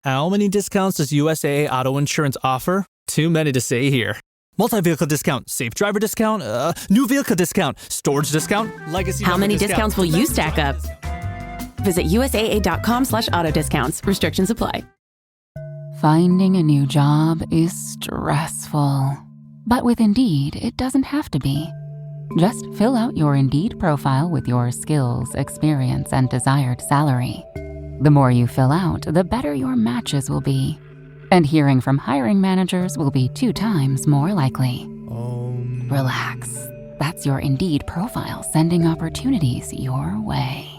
How many discounts does USAA Auto Insurance offer? Too many to say here. Multi-vehicle discount, safe driver discount, new vehicle discount, storage discount, legacy. How many discounts will you stack up? Visit USAA.com/auto discounts. Restrictions apply. Finding a new job is stressful. But with Indeed, it doesn't have to be. Just fill out your Indeed profile with your skills, experience, and desired salary. The more you fill out, the better your matches will be. And hearing from hiring managers will be 2 times more likely. Relax. That's your Indeed profile sending opportunities your way.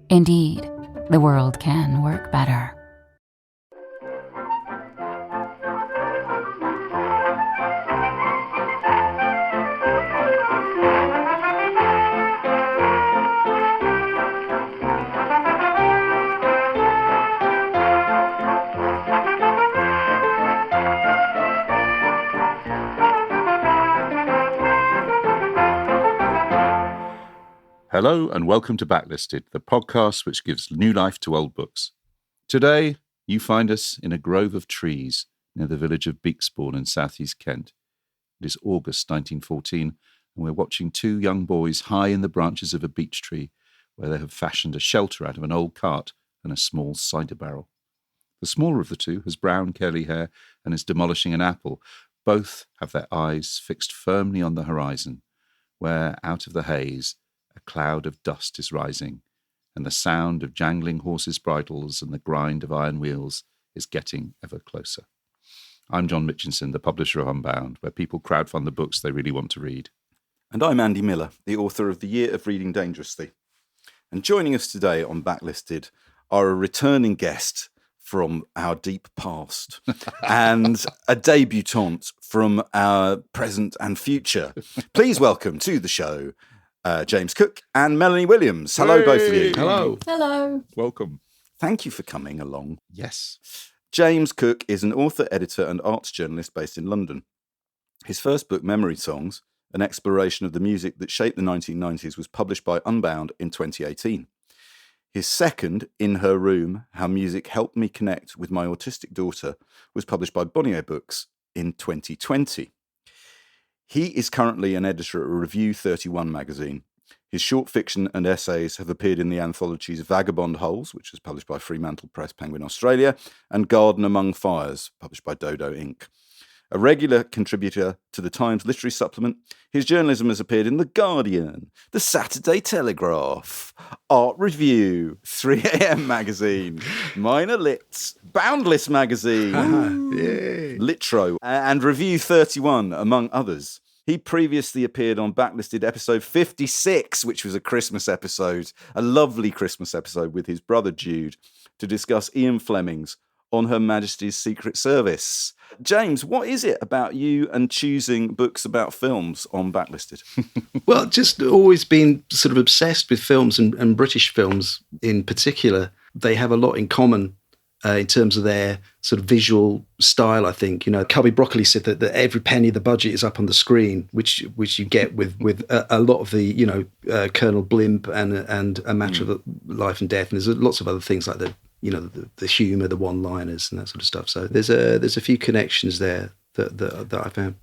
Indeed, the world can work better. Hello and welcome to Backlisted, the podcast which gives new life to old books. Today, you find us in a grove of trees near the village of Beaksbourne in southeast Kent. It is August 1914, and we're watching 2 young boys high in the branches of a beech tree where they have fashioned a shelter out of an old cart and a small cider barrel. The smaller of the 2 has brown curly hair and is demolishing an apple. Both have their eyes fixed firmly on the horizon, where out of the haze a cloud of dust is rising, and the sound of jangling horses' bridles and the grind of iron wheels is getting ever closer. I'm John Mitchinson, the publisher of Unbound, where people crowdfund the books they really want to read. And I'm Andy Miller, the author of The Year of Reading Dangerously. And joining us today on Backlisted are a returning guest from our deep past and a debutante from our present and future. Please welcome to the show James Cook and Melanie Williams. Hello, both of you. Hello. Hello. Welcome. Thank you for coming along. Yes. James Cook is an author, editor and arts journalist based in London. His first book, Memory Songs, an exploration of the music that shaped the 1990s, was published by Unbound in 2018. His second, In Her Room, How Music Helped Me Connect with My Autistic Daughter, was published by Bonnier Books in 2020. He is currently an editor at Review 31 magazine. His short fiction and essays have appeared in the anthologies Vagabond Holes, which was published by Fremantle Press Penguin Australia, and Garden Among Fires, published by Dodo Inc. A regular contributor to the Times Literary Supplement, his journalism has appeared in The Guardian, The Saturday Telegraph, Art Review, 3am magazine, Minor Lit, Boundless magazine, Litro, and Review 31, among others. He previously appeared on Backlisted episode 56, which was a Christmas episode, a lovely Christmas episode with his brother Jude, to discuss Ian Fleming's On Her Majesty's Secret Service. James, what is it about you and choosing books about films on Backlisted? Well, just always been sort of obsessed with films and British films in particular. They have a lot in common in terms of their sort of visual style, I think. You know, Cubby Broccoli said that every penny of the budget is up on the screen, which you get with a lot of the, you know, Colonel Blimp and A Matter of Life and Death. And there's lots of other things like the humour, the one-liners and that sort of stuff. So there's a few connections there that I found.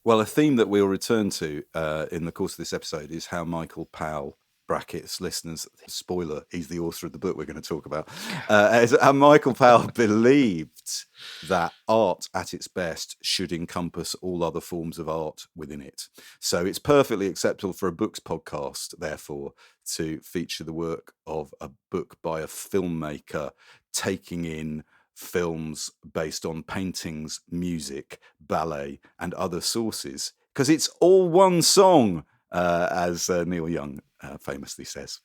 Well, a theme that we'll return to in the course of this episode is how Michael Powell, brackets, listeners, spoiler, he's the author of the book we're going to talk about, how Michael Powell believed that art at its best should encompass all other forms of art within it. So it's perfectly acceptable for a books podcast, therefore, to feature the work of a book by a filmmaker taking in films based on paintings, music, ballet, and other sources, because it's all one song, as Neil Young famously says.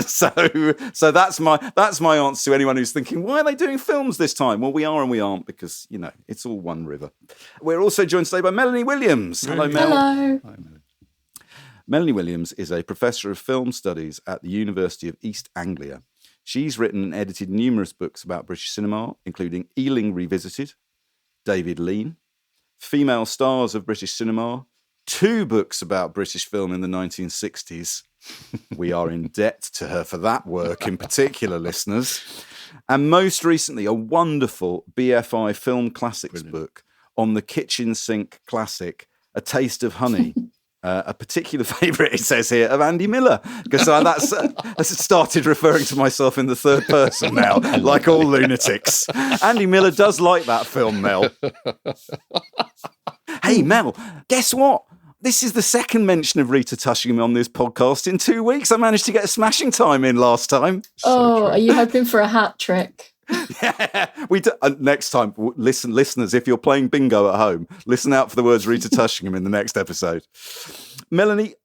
So that's my answer to anyone who's thinking, why are they doing films this time? Well, we are and we aren't, because, you know, it's all one river. We're also joined today by Melanie Williams. Hello, Mel. Hello. Hi, Melanie. Melanie Williams is a professor of film studies at the University of East Anglia. She's written and edited numerous books about British cinema, including Ealing Revisited, David Lean, Female Stars of British Cinema, 2 books about British film in the 1960s. We are in debt to her for that work in particular, listeners. And most recently, a wonderful BFI Film Classics book on the kitchen sink classic, A Taste of Honey. A particular favourite, it says here, of Andy Miller, because that's started referring to myself in the third person now, like all lunatics. Andy Miller does like that film, Mel. Hey, Mel, guess what? This is the second mention of Rita Tushingham on this podcast in 2 weeks. I managed to get a smashing time in last time. Are you hoping for a hat trick? Yeah, we do. Next time, listeners, if you're playing bingo at home, listen out for the words Rita Tushingham in the next episode. Melanie,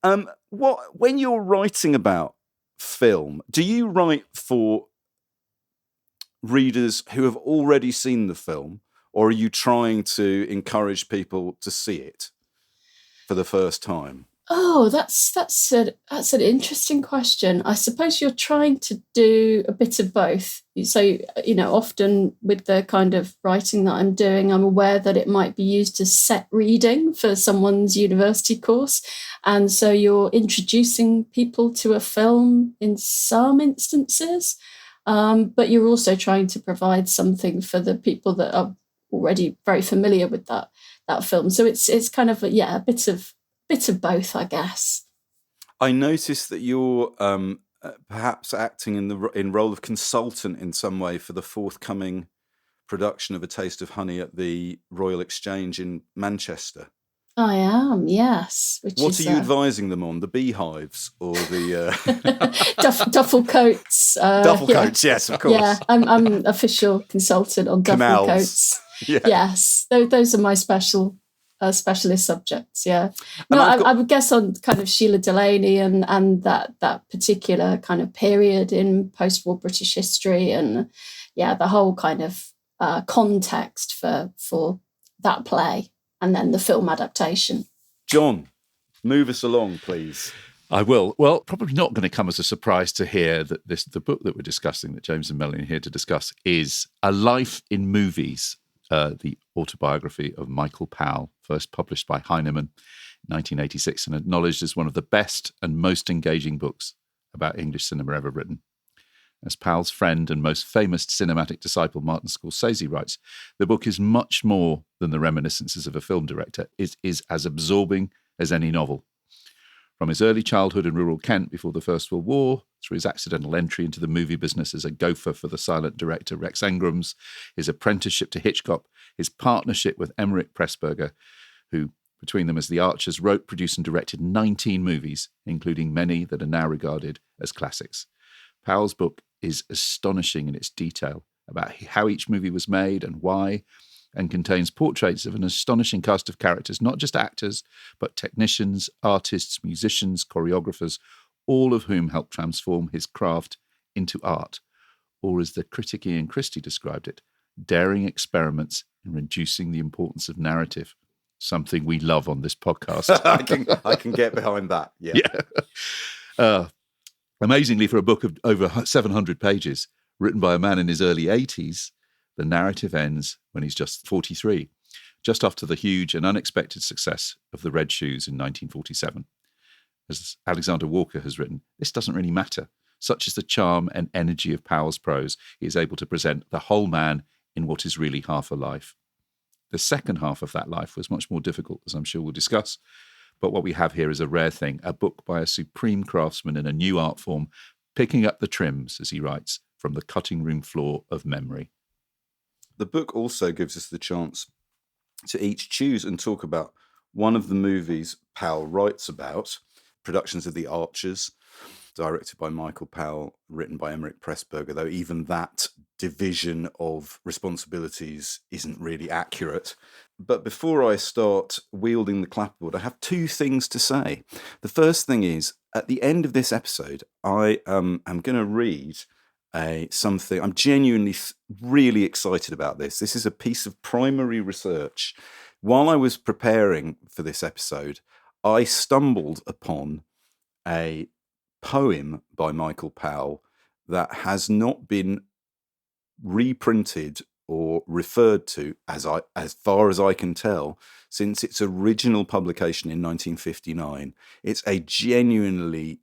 when you're writing about film, do you write for readers who have already seen the film, or are you trying to encourage people to see it for the first time? Oh, that's an interesting question. I suppose you're trying to do a bit of both. So, often with the kind of writing that I'm doing, I'm aware that it might be used as set reading for someone's university course. And so you're introducing people to a film in some instances, but you're also trying to provide something for the people that are already very familiar with that film. So it's kind of a bit of both, I guess. I noticed that you're perhaps acting in role of consultant in some way for the forthcoming production of A Taste of Honey at the Royal Exchange in Manchester. I am, yes. What are you advising them on? The beehives or the duffel coats? Duffel coats, yes, of course. Yeah, I'm official consultant on duffel coats. Yeah. Yes, those are my specialist subjects. Yeah, no, I would guess on kind of Sheila Delaney and that particular kind of period in post-war British history, and the whole kind of context for that play, and then the film adaptation. John, move us along, please. I will. Well, probably not going to come as a surprise to hear that the book that we're discussing, that James and Melanie are here to discuss, is A Life in Movies. The autobiography of Michael Powell, first published by Heinemann in 1986 and acknowledged as one of the best and most engaging books about English cinema ever written. As Powell's friend and most famous cinematic disciple Martin Scorsese writes, the book is much more than the reminiscences of a film director. It is as absorbing as any novel. From his early childhood in rural Kent before the First World War, through his accidental entry into the movie business as a gopher for the silent director Rex Engrams, his apprenticeship to Hitchcock, his partnership with Emeric Pressburger, who, between them as the Archers, wrote, produced and directed 19 movies, including many that are now regarded as classics. Powell's book is astonishing in its detail about how each movie was made and why, and contains portraits of an astonishing cast of characters, not just actors, but technicians, artists, musicians, choreographers, all of whom helped transform his craft into art, or as the critic Ian Christie described it, daring experiments in reducing the importance of narrative, something we love on this podcast. I can get behind that, yeah. Amazingly, for a book of over 700 pages, written by a man in his early 80s, the narrative ends when he's just 43, just after the huge and unexpected success of The Red Shoes in 1947. As Alexander Walker has written, this doesn't really matter. Such is the charm and energy of Powell's prose, he is able to present the whole man in what is really half a life. The second half of that life was much more difficult, as I'm sure we'll discuss, but what we have here is a rare thing, a book by a supreme craftsman in a new art form, picking up the trims, as he writes, from the cutting room floor of memory. The book also gives us the chance to each choose and talk about one of the movies Powell writes about, productions of The Archers, directed by Michael Powell, written by Emeric Pressburger, though even that division of responsibilities isn't really accurate. But before I start wielding the clapboard, I have two things to say. The first thing is, at the end of this episode, I am going to read something. I'm genuinely really excited about this. This is a piece of primary research. While I was preparing for this episode, I stumbled upon a poem by Michael Powell that has not been reprinted or referred to, as far as I can tell, since its original publication in 1959. It's a genuinely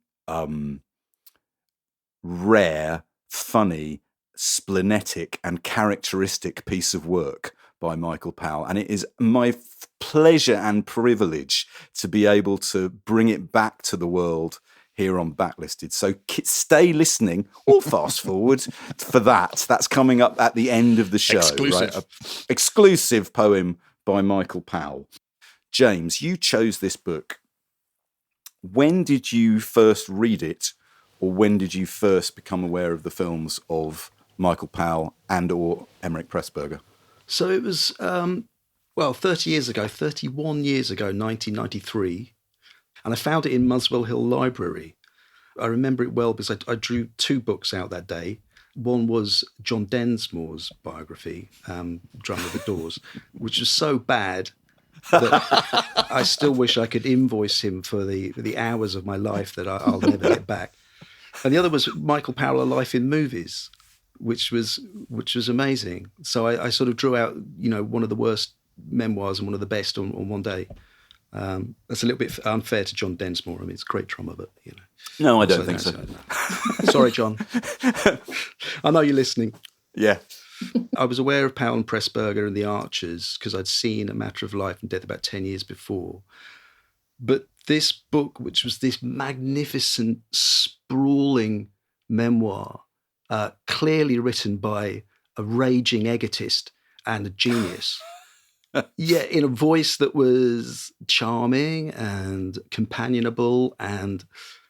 rare, funny, splenetic and characteristic piece of work by Michael Powell. And it is my pleasure and privilege to be able to bring it back to the world here on Backlisted. So stay listening or fast forward for that. That's coming up at the end of the show. Exclusive. Right? Exclusive poem by Michael Powell. James, you chose this book. When did you first read it, or when did you first become aware of the films of Michael Powell and or Emeric Pressburger? So it was, 31 years ago, 1993. And I found it in Muswell Hill Library. I remember it well because I drew 2 books out that day. One was John Densmore's biography, Drummer of the Doors, which was so bad that I still wish I could invoice him for the hours of my life that I'll never get back. And the other was Michael Powell, A Life in Movies, which was amazing. So I sort of drew out, one of the worst memoirs and one of the best on one day. That's a little bit unfair to John Densmore. I mean, it's a great drummer, but No, I don't think so. No. Sorry, John. I know you're listening. Yeah. I was aware of Powell and Pressburger and the Archers because I'd seen A Matter of Life and Death about 10 years before. But this book, which was this magnificent, sprawling memoir, clearly written by a raging egotist and a genius, yeah, in a voice that was charming and companionable and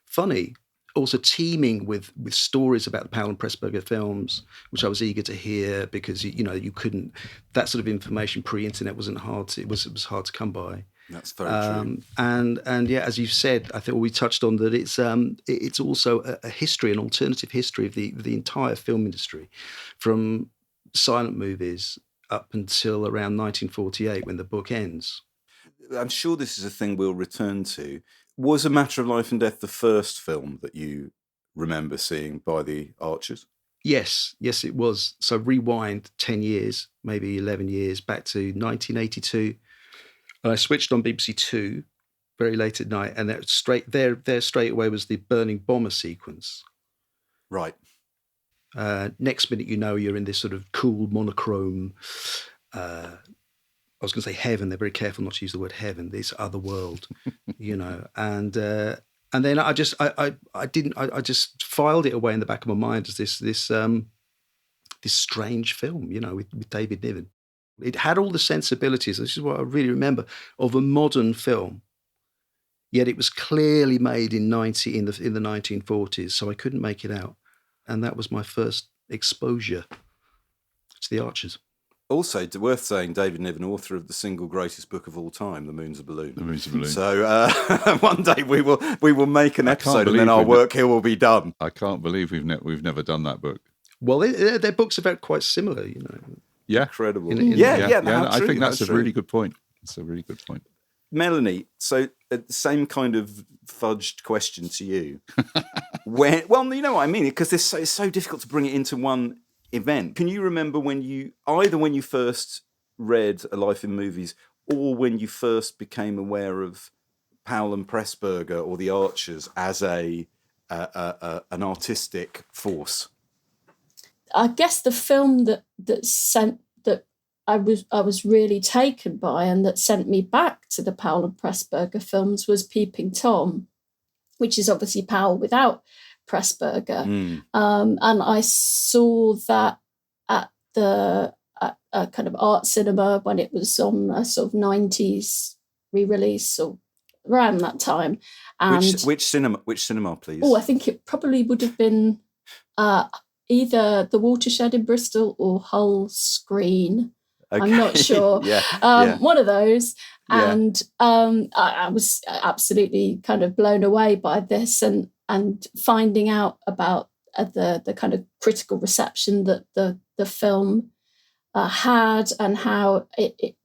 funny, also teeming with stories about the Powell and Pressburger films, which I was eager to hear because you couldn't, that sort of information pre-internet it was hard to come by. That's very true. And yeah, as you've said, I think we touched on that. It's also a history, an alternative history of the entire film industry, from silent movies up until around 1948 when the book ends. I'm sure this is a thing we'll return to. Was A Matter of Life and Death the first film that you remember seeing by the Archers? Yes, it was. So rewind 10 years, maybe 11 years, back to 1982. And I switched on BBC Two very late at night, and that straight away was the burning bomber sequence. Right. Next minute, you're in this sort of cool monochrome. I was going to say heaven. They're very careful not to use the word heaven. This other world, And then I just filed it away in the back of my mind as this strange film, with David Niven. It had all the sensibilities. This is what I really remember of a modern film. Yet it was clearly made in the 1940s, so I couldn't make it out. And that was my first exposure to the Archers. Also, worth saying, David Niven, author of the single greatest book of all time, The Moon's a Balloon. The Moon's a Balloon. So one day we will make an episode, and then our work here will be done. I can't believe we've never done that book. Well, their books are very quite similar, Yeah, Incredible. Yeah, I think that's a really good point. It's a really good point. Melanie, so the same kind of fudged question to you. Well, you know what I mean, because it's so difficult to bring it into one event. Can you remember when you first read A Life in Movies, or when you first became aware of Powell and Pressburger or the Archers as an artistic force? I guess the film that I was really taken by and that sent me back to the Powell and Pressburger films was Peeping Tom, which is obviously Powell without Pressburger. And I saw that at a kind of art cinema when it was on a sort of 90s re-release or around that time. And which cinema, please? Oh, I think it probably would have been either the Watershed in Bristol or Hull Screen. Okay. I'm not sure. One of those. Yeah. And I was absolutely kind of blown away by this and finding out about the kind of critical reception that the film had, and how it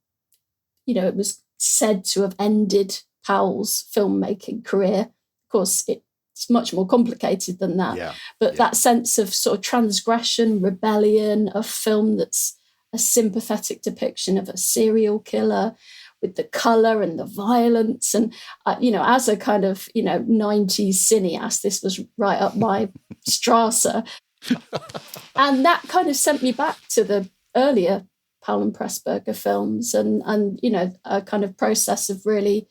was said to have ended Powell's filmmaking career. Of course, it's much more complicated than that. But that sense of sort of transgression, rebellion, a film that's a sympathetic depiction of a serial killer with the colour and the violence. And, as a kind of, 90s cineast, this was right up my strata. And that kind of sent me back to the earlier Powell and Pressburger films and you know, a kind of process of really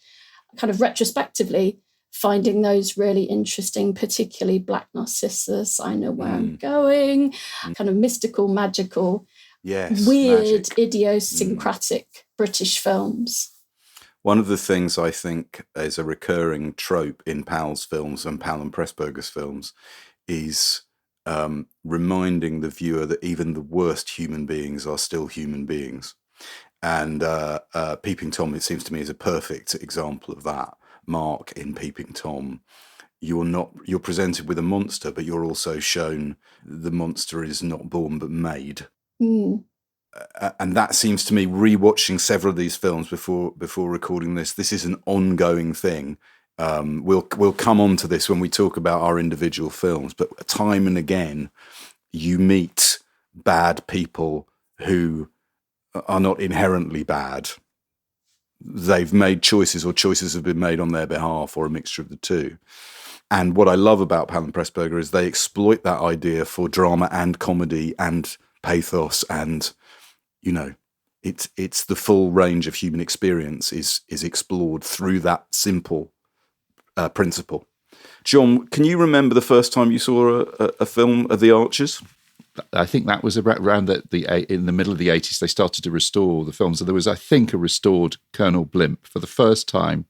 kind of retrospectively finding those really interesting, particularly Black Narcissus, I Know Where I'm Going, kind of mystical, magical, weird, idiosyncratic British films. One of the things I think is a recurring trope in Powell's films and Powell and Pressburger's films is reminding the viewer that even the worst human beings are still human beings. And Peeping Tom, it seems to me, is a perfect example of that. Mark in Peeping Tom, you're presented with a monster, but you're also shown the monster is not born but made. And that seems to me, rewatching several of these films before recording this is an ongoing thing. We'll come on to this when we talk about our individual films, but time and again, you meet bad people who are not inherently bad. They've made choices, or choices have been made on their behalf, or a mixture of the two. And what I love about Powell and Pressburger is they exploit that idea for drama and comedy and pathos, and you know, it's the full range of human experience is explored through that simple principle. John, can you remember the first time you saw a film of the Archers? I think that was around in the middle of the 80s. They started to restore the films. So there was, I think, a restored Colonel Blimp. For the first time,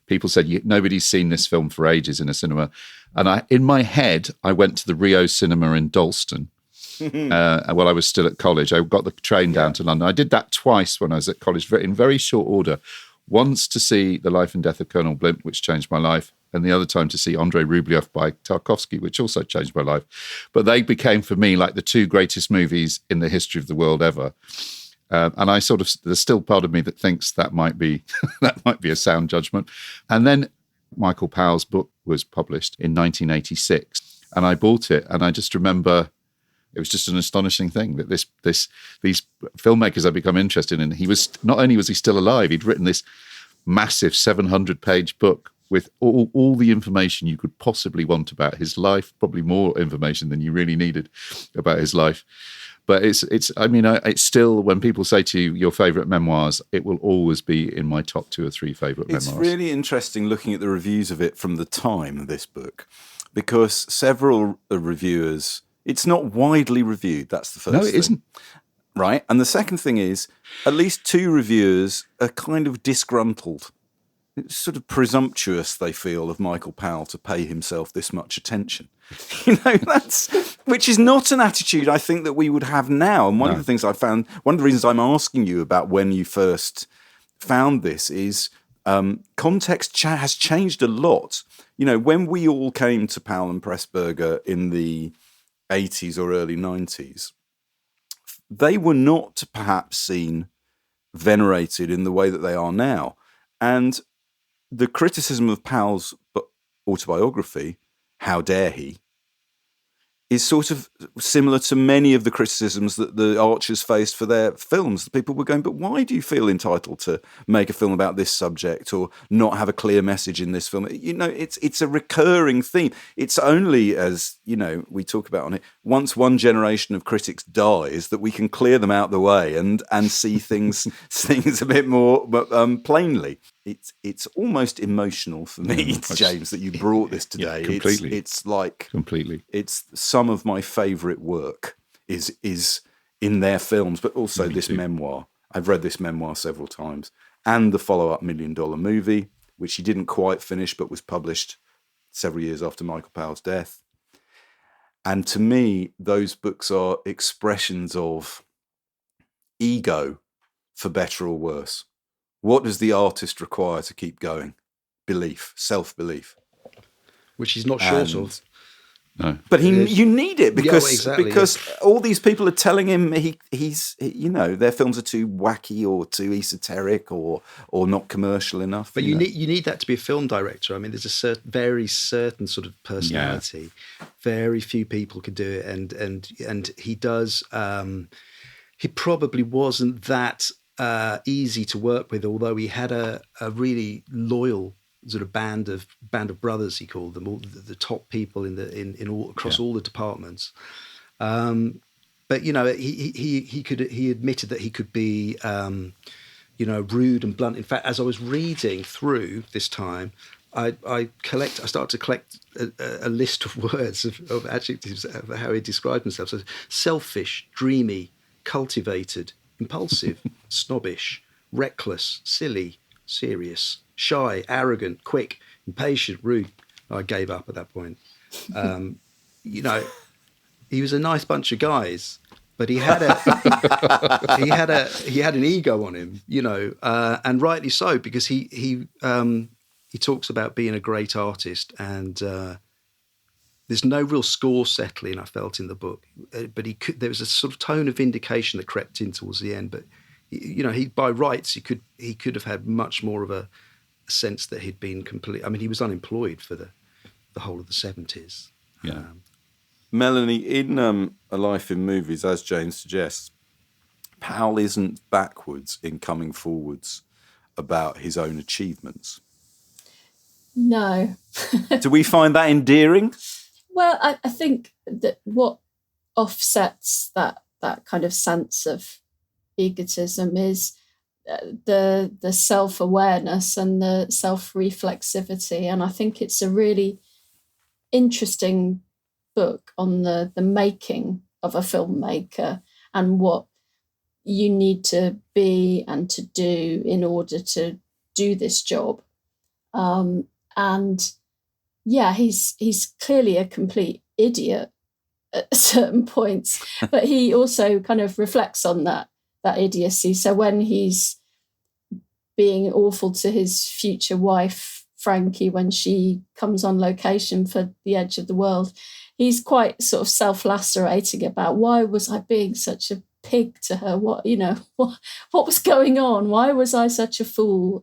people said, nobody's seen this film for ages in a cinema. And in my head, I went to the Rio Cinema in Dalston while I was still at college. I got the train down to London. I did that twice when I was at college in very short order. Once to see The Life and Death of Colonel Blimp, which changed my life, and the other time to see Andrei Rublev by Tarkovsky, which also changed my life. But they became, for me, like the two greatest movies in the history of the world ever. And I there's still part of me that thinks that might be a sound judgment. And then Michael Powell's book was published in 1986, and I bought it, and I just remember it was just an astonishing thing that these filmmakers I've become interested in. Not only was he still alive, he'd written this massive 700-page book with all the information you could possibly want about his life, probably more information than you really needed about his life. But it's still, when people say to you, your favourite memoirs, it will always be in my top 2 or 3 favourite memoirs. It's really interesting looking at the reviews of it from the time of this book, because several reviewers, it's not widely reviewed, that's the first thing. No, it isn't. Right, and the second thing is, at least 2 reviewers are kind of disgruntled. It's sort of presumptuous, they feel, of Michael Powell to pay himself this much attention. Which is not an attitude I think that we would have now. And one of the things I found, one of the reasons I'm asking you about when you first found this is context has changed a lot. You know, when we all came to Powell and Pressburger in the 80s or early 90s, they were not perhaps seen, venerated in the way that they are now. And the criticism of Powell's autobiography, How Dare He, is sort of similar to many of the criticisms that the Archers faced for their films. The people were going, but why do you feel entitled to make a film about this subject or not have a clear message in this film? You know, it's a recurring theme. It's only, as, you know, we talk about on it, once one generation of critics dies that we can clear them out the way and see things a bit more plainly. It's almost emotional for me, James, that you brought this today. Yeah, completely. It's like completely. It's some of my favourite work is in their films, but also this memoir. I've read this memoir several times, and the follow-up $1 Million Movie, which he didn't quite finish, but was published several years after Michael Powell's death. And to me, those books are expressions of ego, for better or worse. What does the artist require to keep going? Belief, self-belief. Which he's not short of. No. But you need it because all these people are telling him he's their films are too wacky or too esoteric or not commercial enough. But you need that to be a film director. I mean, there's a very certain sort of personality. Yeah. Very few people could do it, and he does. He probably wasn't that easy to work with, although he had a really loyal sort of band of brothers, he called them, all the top people in all across all the departments. But he admitted that he could be rude and blunt. In fact, as I was reading through this time, I started to collect a list of words of adjectives of how he described himself. So selfish, dreamy, cultivated, impulsive, snobbish, reckless, silly, serious, shy, arrogant, quick, impatient, rude. I gave up at that point. He was a nice bunch of guys, but he had an ego on him, and rightly so, because he talks about being a great artist, and there's no real score settling, I felt, in the book, but there was a sort of tone of vindication that crept in towards the end. But he by rights he could have had much more of a sense that he'd been complete. I mean, he was unemployed for the whole of the 70s. Yeah. Melanie, in A Life in Movies, as James suggests, Powell isn't backwards in coming forwards about his own achievements. No. Do we find that endearing? Well, I think that what offsets that kind of sense of egotism is the self-awareness and the self-reflexivity. And I think it's a really interesting book on the making of a filmmaker and what you need to be and to do in order to do this job. And yeah, he's clearly a complete idiot at certain points, but he also kind of reflects on that idiocy. So when he's being awful to his future wife, Frankie, when she comes on location for The Edge of the World, he's quite sort of self-lacerating about, why was I being such a pig to her? What was going on? Why was I such a fool?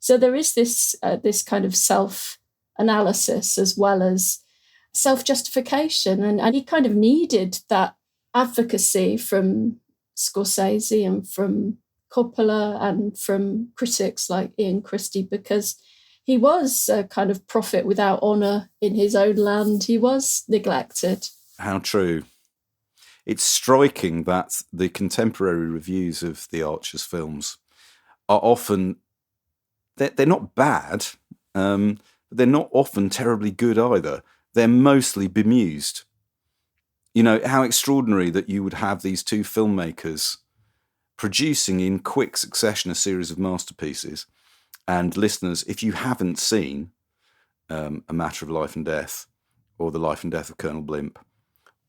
So there is this kind of self-analysis as well as self-justification. And he kind of needed that advocacy from Scorsese and from Coppola and from critics like Ian Christie, because he was a kind of prophet without honour in his own land. He was neglected. How true. It's striking that the contemporary reviews of the Archer's films are often, they're not bad, but they're not often terribly good either. They're mostly bemused. How extraordinary that you would have these two filmmakers producing in quick succession a series of masterpieces. And listeners, if you haven't seen A Matter of Life and Death, or The Life and Death of Colonel Blimp,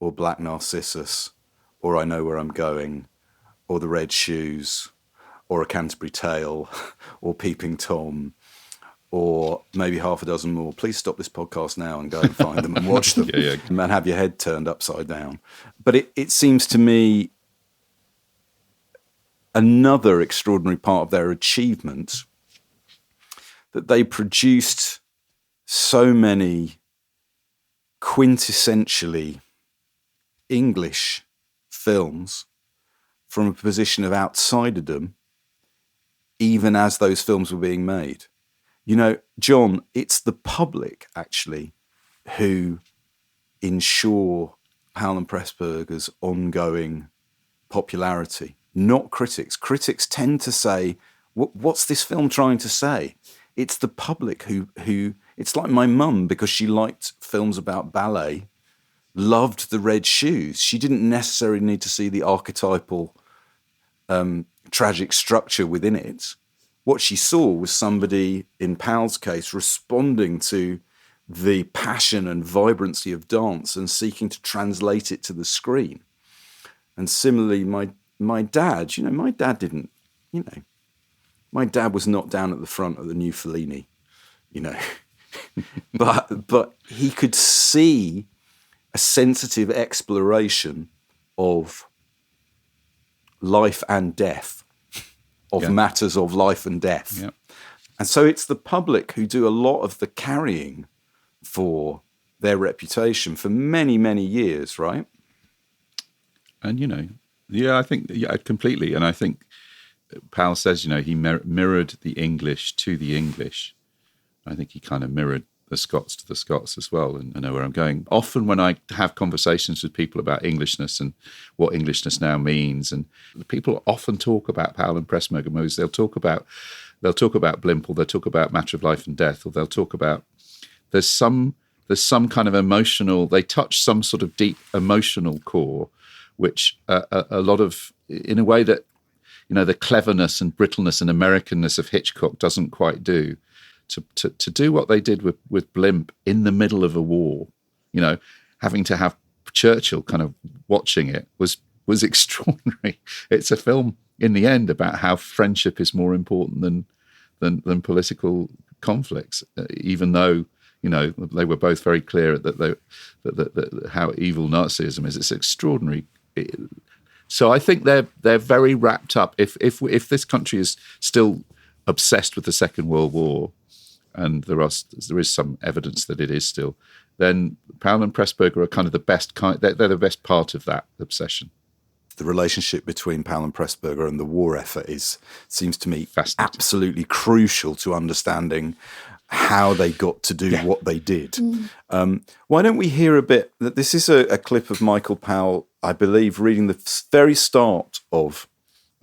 or Black Narcissus, or I Know Where I'm Going, or The Red Shoes, or A Canterbury Tale, or Peeping Tom, or maybe half a dozen more, please stop this podcast now and go and find them and watch them and have your head turned upside down. But it seems to me another extraordinary part of their achievement that they produced so many quintessentially English films from a position of outsiderdom, even as those films were being made. John, it's the public, actually, who ensure Powell and Pressburger's ongoing popularity, not critics. Critics tend to say, what's this film trying to say? It's the public who it's like my mum, because she liked films about ballet, loved The Red Shoes. She didn't necessarily need to see the archetypal tragic structure within it. What she saw was somebody, in Powell's case, responding to the passion and vibrancy of dance and seeking to translate it to the screen. And similarly, my dad, my dad didn't, my dad was not down at the front of the new Fellini, but he could see a sensitive exploration of life and death, of matters of life and death. Yeah. And so it's the public who do a lot of the carrying for their reputation for many, many years, right? And, I think, completely. And I think Powell says, he mirrored the English to the English. I think he kind of mirrored the Scots to the Scots as well, and I know where I'm going. Often when I have conversations with people about Englishness and what Englishness now means, and people often talk about Powell and Pressburger movies, they'll talk about Blimp, or they'll talk about Matter of Life and Death, or they'll talk about there's some kind of emotional, they touch some sort of deep emotional core, which a lot of, in a way that, you know, the cleverness and brittleness and Americanness of Hitchcock doesn't quite do. To do what they did with Blimp in the middle of a war, you know, having to have Churchill kind of watching it was extraordinary. It's a film in the end about how friendship is more important than political conflicts, even though, you know, they were both very clear that how evil Nazism is. It's extraordinary. So I think they're very wrapped up. If this country is still obsessed with the Second World War, and there is some evidence that it is still, then Powell and Pressburger are kind of the best kind. They're the best part of that obsession. The relationship between Powell and Pressburger and the war effort seems to me absolutely crucial to understanding how they got to do what they did. Why don't we hear a bit? This is a clip of Michael Powell, I believe, reading the very start of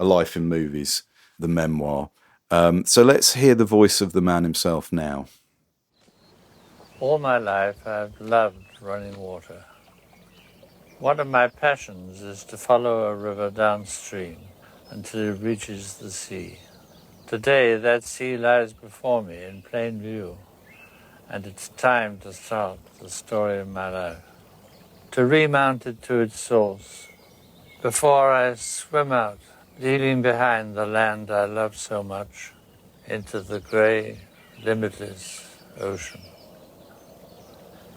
A Life in Movies, the memoir. So let's hear the voice of the man himself now. All my life I've loved running water. One of my passions is to follow a river downstream until it reaches the sea. Today that sea lies before me in plain view, and it's time to start the story of my life. To remount it to its source, before I swim out, leaving behind the land I love so much, into the grey, limitless ocean.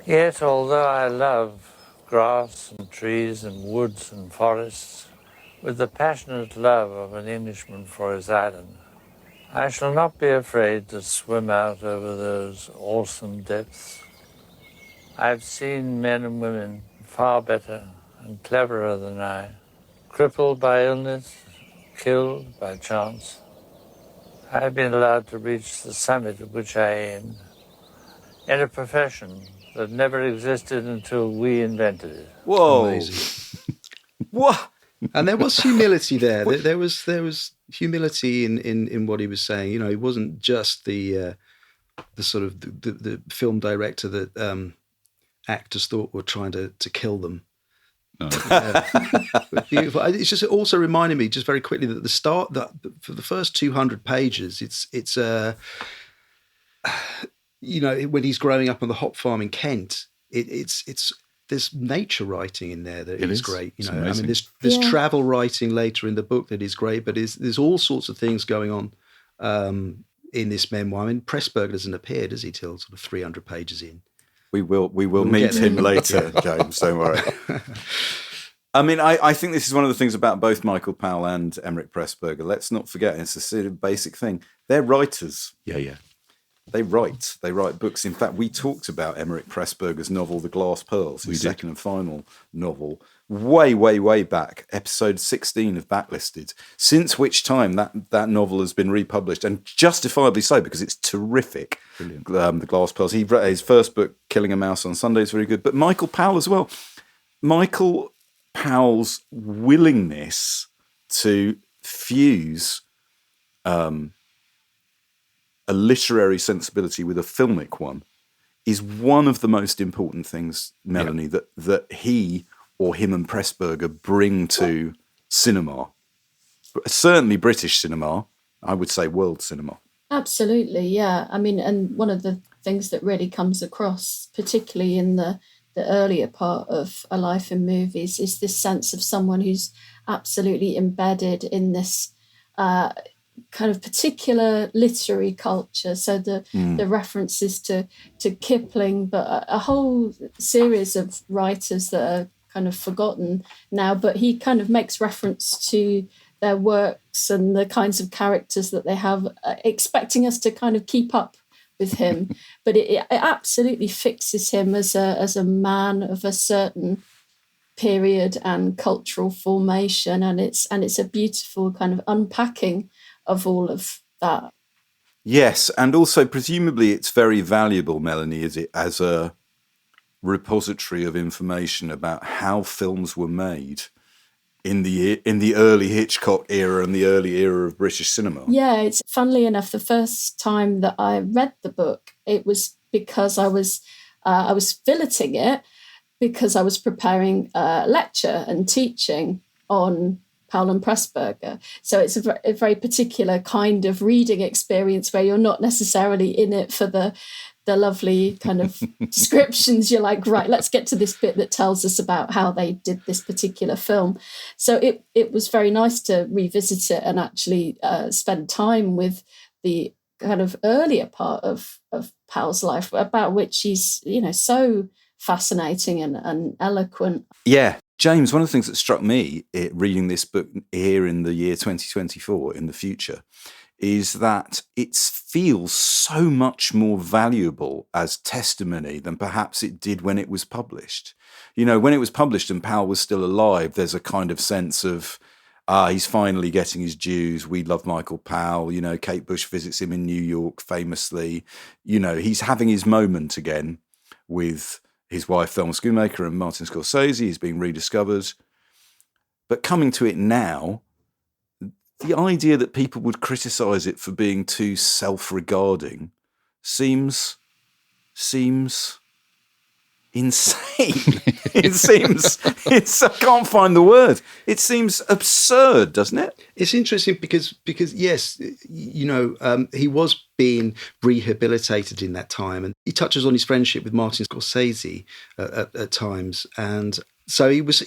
Yet, although I love grass and trees and woods and forests, with the passionate love of an Englishman for his island, I shall not be afraid to swim out over those awesome depths. I've seen men and women far better and cleverer than I, crippled by illness, killed by chance. I've been allowed to reach the summit at which I aimed, in a profession that never existed until we invented it. Whoa! Amazing. What? And there was humility there. There was humility in what he was saying. You know, he wasn't just the sort of the film director that actors thought were trying to kill them. No. Beautiful. It's just also reminded me just very quickly that for the first 200 pages, it's you know, when he's growing up on the hop farm in Kent, it's there's nature writing in there that is great. You know, I mean, there's travel writing later in the book that is great, but there's all sorts of things going on in this memoir. I mean, Pressburger doesn't appear, does he, till sort of 300 pages in? We will meet him later, James, don't worry. I mean, I think this is one of the things about both Michael Powell and Emeric Pressburger. Let's not forget, it's a sort of basic thing. They're writers. Yeah. They write books. In fact, we talked about Emeric Pressburger's novel, The Glass Pearls, his second and final novel, way back, episode 16 of Backlisted, since which time that novel has been republished, and justifiably so, because it's terrific. The Glass Pearls. He wrote his first book, Killing a Mouse on Sunday, is very good. But Michael Powell as well. Michael Powell's willingness to fuse a literary sensibility with a filmic one is one of the most important things, Melanie, that he or him and Pressburger bring to cinema. Certainly British cinema, I would say world cinema. Absolutely, yeah. I mean, and one of the things that really comes across, particularly in the earlier part of A Life in Movies, is this sense of someone who's absolutely embedded in this kind of particular literary culture. So the references to Kipling, but a whole series of writers that are kind of forgotten now, but he kind of makes reference to their works and the kinds of characters that they have, expecting us to kind of keep up with him. But it absolutely fixes him as a man of a certain period and cultural formation, and it's a beautiful kind of unpacking of all of that. Yes, and also presumably it's very valuable, Melanie, is it, as a repository of information about how films were made in the early Hitchcock era and the early era of British cinema. Yeah, it's funnily enough, the first time that I read the book, it was because I was filleting it because I was preparing a lecture and teaching on Powell and Pressburger. So it's a very particular kind of reading experience where you're not necessarily in it for the lovely kind of descriptions. You're like, right, let's get to this bit that tells us about how they did this particular film. So it was very nice to revisit it and actually spend time with the kind of earlier part of Powell's life, about which he's, so fascinating and eloquent. Yeah. James, one of the things that struck me reading this book here in the year 2024, in the future, is that it feels so much more valuable as testimony than perhaps it did when it was published. When it was published and Powell was still alive, there's a kind of sense of, he's finally getting his dues. We love Michael Powell. Kate Bush visits him in New York famously. He's having his moment again with his wife, Thelma Schoonmaker, and Martin Scorsese. He's being rediscovered. But coming to it now, the idea that people would criticize it for being too self-regarding seems insane. I can't find the word. It seems absurd, doesn't it? It's interesting because yes, he was being rehabilitated in that time, and he touches on his friendship with Martin Scorsese at times, and so he was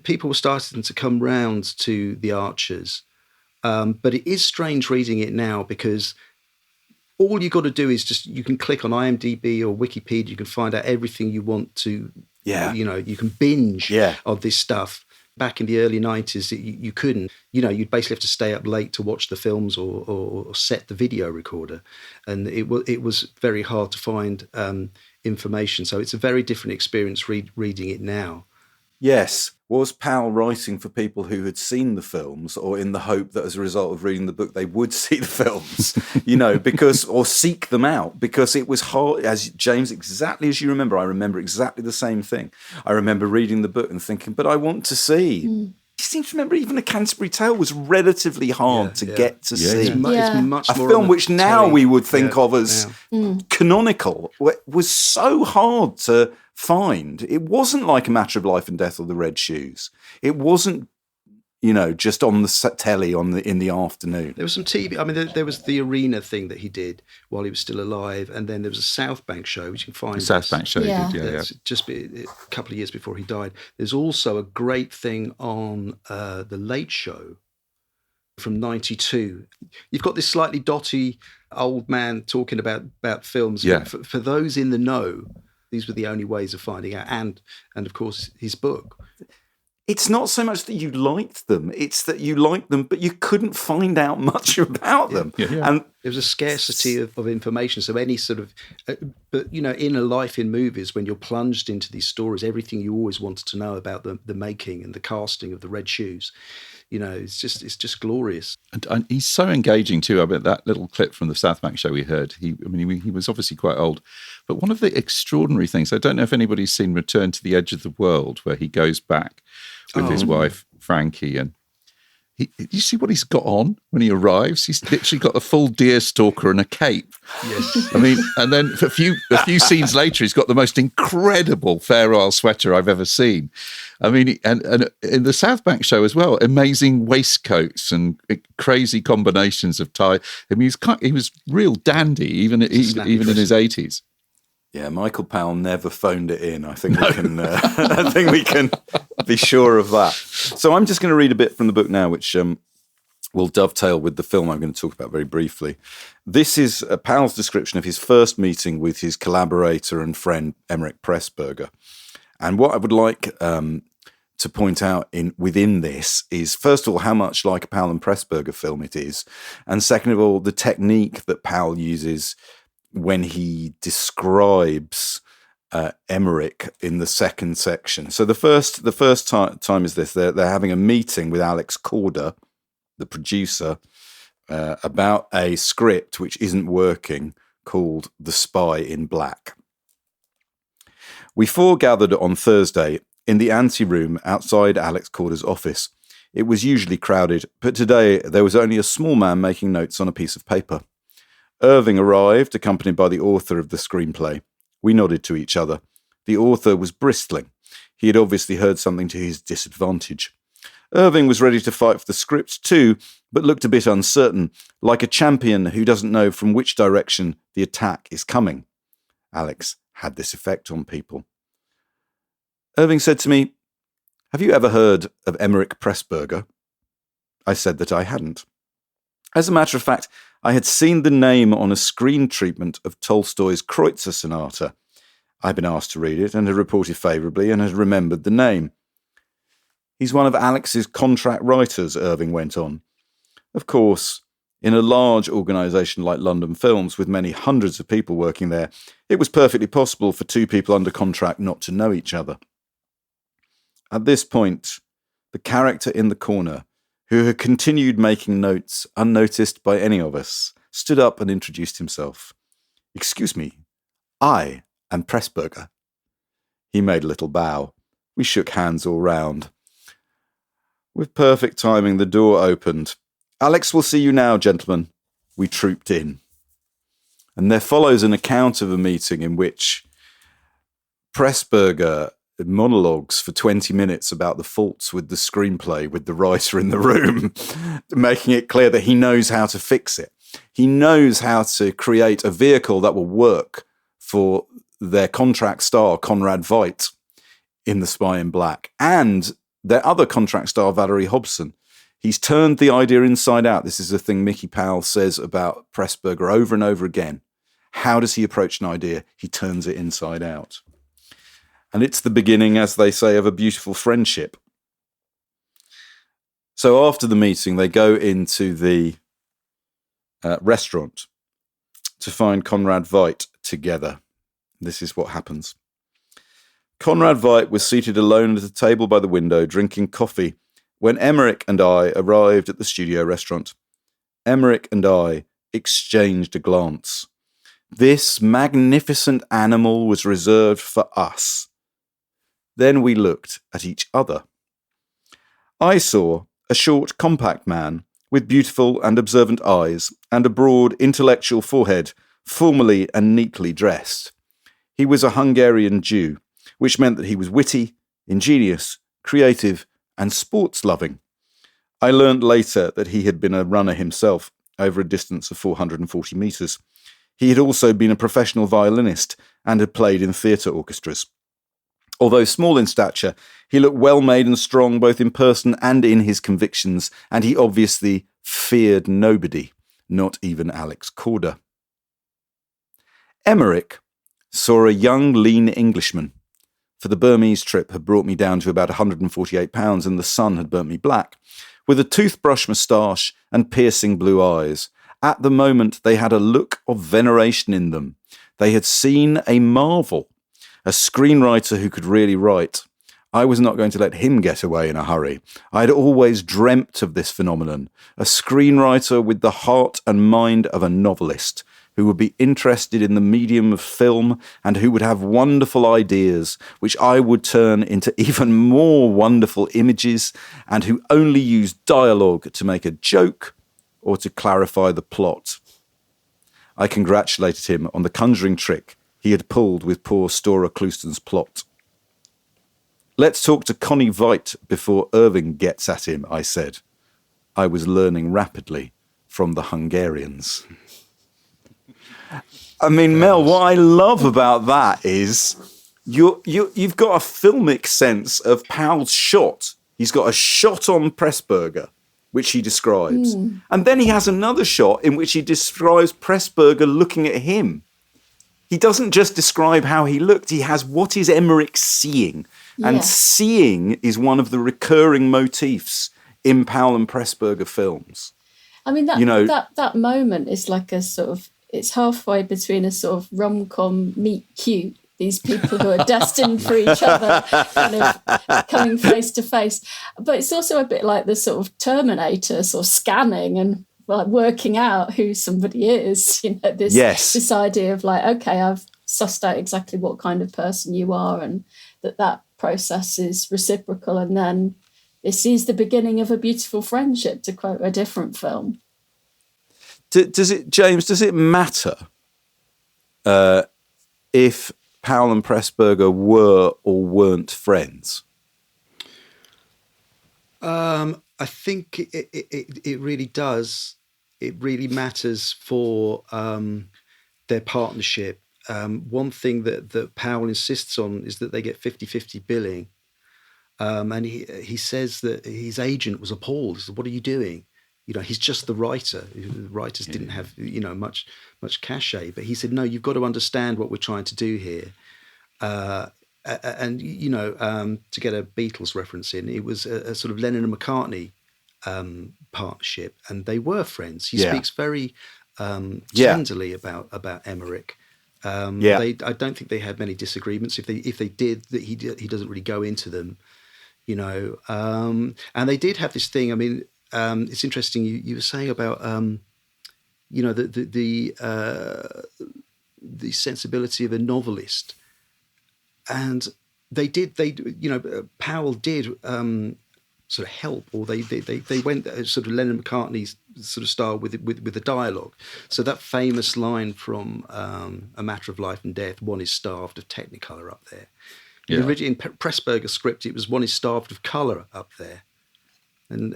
people were starting to come round to The Archers. But it is strange reading it now because all you got to do is you can click on IMDb or Wikipedia, you can find out everything you want to, you can binge on this stuff. Back in the early 90s, you couldn't, you'd basically have to stay up late to watch the films or set the video recorder. And it was very hard to find information. So it's a very different experience reading it now. Yes. Was Powell writing for people who had seen the films, or in the hope that as a result of reading the book, they would see the films, or seek them out? Because it was hard, as James, exactly as you remember, I remember exactly the same thing. I remember reading the book and thinking, but I want to see. You seem to remember even A Canterbury Tale was relatively hard to get to see. It's much a more film which now telly. we would think of as canonical was so hard to find. It wasn't like A Matter of Life and Death or The Red Shoes. It wasn't, just on the telly in the afternoon. There was some TV. I mean, there was the Arena thing that he did while he was still alive, and then there was a South Bank show, which you can find. The South Bank show, yeah. he did, yeah. Just a couple of years before he died. There's also a great thing on The Late Show from 92. You've got this slightly dotty old man talking about films. Yeah. For those in the know, these were the only ways of finding out, and of course his book. It's not so much that you liked them; it's that you liked them, but you couldn't find out much about them. Yeah. And there was a scarcity of information. So any sort of, but inner life in movies, when you're plunged into these stories, everything you always wanted to know about the making and the casting of The Red Shoes. It's just glorious. And he's so engaging too. I bet that little clip from the South Bank show we heard, he was obviously quite old. But one of the extraordinary things, I don't know if anybody's seen Return to the Edge of the World, where he goes back with his wife, Frankie, and you see what he's got on when he arrives? He's literally got a full deer stalker and a cape. Yes. I mean, and then a few scenes later, he's got the most incredible Fair Isle sweater I've ever seen. I mean, and in the South Bank show as well, amazing waistcoats and crazy combinations of tie. I mean, he was real dandy, even in his 80s. Yeah, Michael Powell never phoned it in. I think we can be sure of that. So I'm just going to read a bit from the book now, which will dovetail with the film I'm going to talk about very briefly. This is Powell's description of his first meeting with his collaborator and friend Emeric Pressburger. And what I would like to point out within this is, first of all, how much like a Powell and Pressburger film it is, and second of all, the technique that Powell uses when he describes Emeric in the second section. So the first time is this: they're having a meeting with Alex Corder, the producer, about a script which isn't working called The Spy in Black. We foregathered on Thursday in the anteroom outside Alex Corder's office. It was usually crowded, but today there was only a small man making notes on a piece of paper. Irving arrived, accompanied by the author of the screenplay. We nodded to each other. The author was bristling. He had obviously heard something to his disadvantage. Irving was ready to fight for the script too, but looked a bit uncertain, like a champion who doesn't know from which direction the attack is coming. Alex had this effect on people. Irving said to me, "Have you ever heard of Emeric Pressburger?" I said that I hadn't. As a matter of fact, I had seen the name on a screen treatment of Tolstoy's Kreutzer Sonata. I'd been asked to read it and had reported favourably and had remembered the name. "He's one of Alex's contract writers," Irving went on. Of course, in a large organisation like London Films, with many hundreds of people working there, it was perfectly possible for two people under contract not to know each other. At this point, the character in the corner, who had continued making notes unnoticed by any of us, stood up and introduced himself. "Excuse me, I am Pressburger." He made a little bow. We shook hands all round. With perfect timing, the door opened. "Alex will see you now, gentlemen." We trooped in. And there follows an account of a meeting in which Pressburger monologues for 20 minutes about the faults with the screenplay with the writer in the room, making it clear that he knows how to fix it. He knows how to create a vehicle that will work for their contract star, Conrad Veidt, in The Spy in Black, and their other contract star, Valerie Hobson. He's turned the idea inside out. This is a thing Mickey Powell says about Pressburger over and over again. How does he approach an idea? He turns it inside out. And it's the beginning, as they say, of a beautiful friendship. So after the meeting, they go into the restaurant to find Conrad Veidt together. This is what happens. Conrad Veidt was seated alone at a table by the window, drinking coffee, when Emeric and I arrived at the studio restaurant. Emeric and I exchanged a glance. This magnificent animal was reserved for us. Then we looked at each other. I saw a short, compact man with beautiful and observant eyes and a broad, intellectual forehead, formally and neatly dressed. He was a Hungarian Jew, which meant that he was witty, ingenious, creative, and sports-loving. I learnt later that he had been a runner himself over a distance of 440 metres. He had also been a professional violinist and had played in theatre orchestras. Although small in stature, he looked well-made and strong both in person and in his convictions, and he obviously feared nobody, not even Alex Corder. Emeric saw a young, lean Englishman. For the Burmese trip had brought me down to about 148 pounds and the sun had burnt me black, with a toothbrush moustache and piercing blue eyes. At the moment, they had a look of veneration in them. They had seen a marvel, a screenwriter who could really write. I was not going to let him get away in a hurry. I had always dreamt of this phenomenon, a screenwriter with the heart and mind of a novelist, who would be interested in the medium of film and who would have wonderful ideas, which I would turn into even more wonderful images, and who only used dialogue to make a joke or to clarify the plot. I congratulated him on the conjuring trick he had pulled with poor Stora Clouston's plot. "Let's talk to Connie Veidt before Irving gets at him," I said. I was learning rapidly from the Hungarians. I mean, Mel, what I love about that is you've got a filmic sense of Powell's shot. He's got a shot on Pressburger, which he describes. And then he has another shot in which he describes Pressburger looking at him. He doesn't just describe how he looked. He has what is Emeric seeing. And seeing is one of the recurring motifs in Powell and Pressburger films. I mean, that moment is like a sort of, it's halfway between a sort of rom-com meet cute, these people who are destined for each other, kind of coming face to face. But it's also a bit like the sort of Terminator sort of scanning and like working out who somebody is. This idea of like, okay, I've sussed out exactly what kind of person you are, and that process is reciprocal, and then this is the beginning of a beautiful friendship, to quote a different film. Does it matter if Powell and Pressburger were or weren't friends? I think it really does. It really matters for their partnership. One thing that Powell insists on is that they get 50-50 billing. And he says that his agent was appalled. He said, "What are you doing? He's just the writer." The writers didn't have, much cachet. But he said, "No, you've got to understand what we're trying to do here." And to get a Beatles reference in, it was a sort of Lennon and McCartney partnership, and they were friends. He speaks very tenderly about Emeric. I don't think they had many disagreements. If they did, that he doesn't really go into them, And they did have this thing. I mean, it's interesting. You were saying about the sensibility of a novelist. And Powell did sort of help, or they went sort of Lennon McCartney's sort of style with the dialogue. So that famous line from A Matter of Life and Death, "One is starved of Technicolor" up there. Yeah. In Pressburger's script, it was "One is starved of colour" up there, and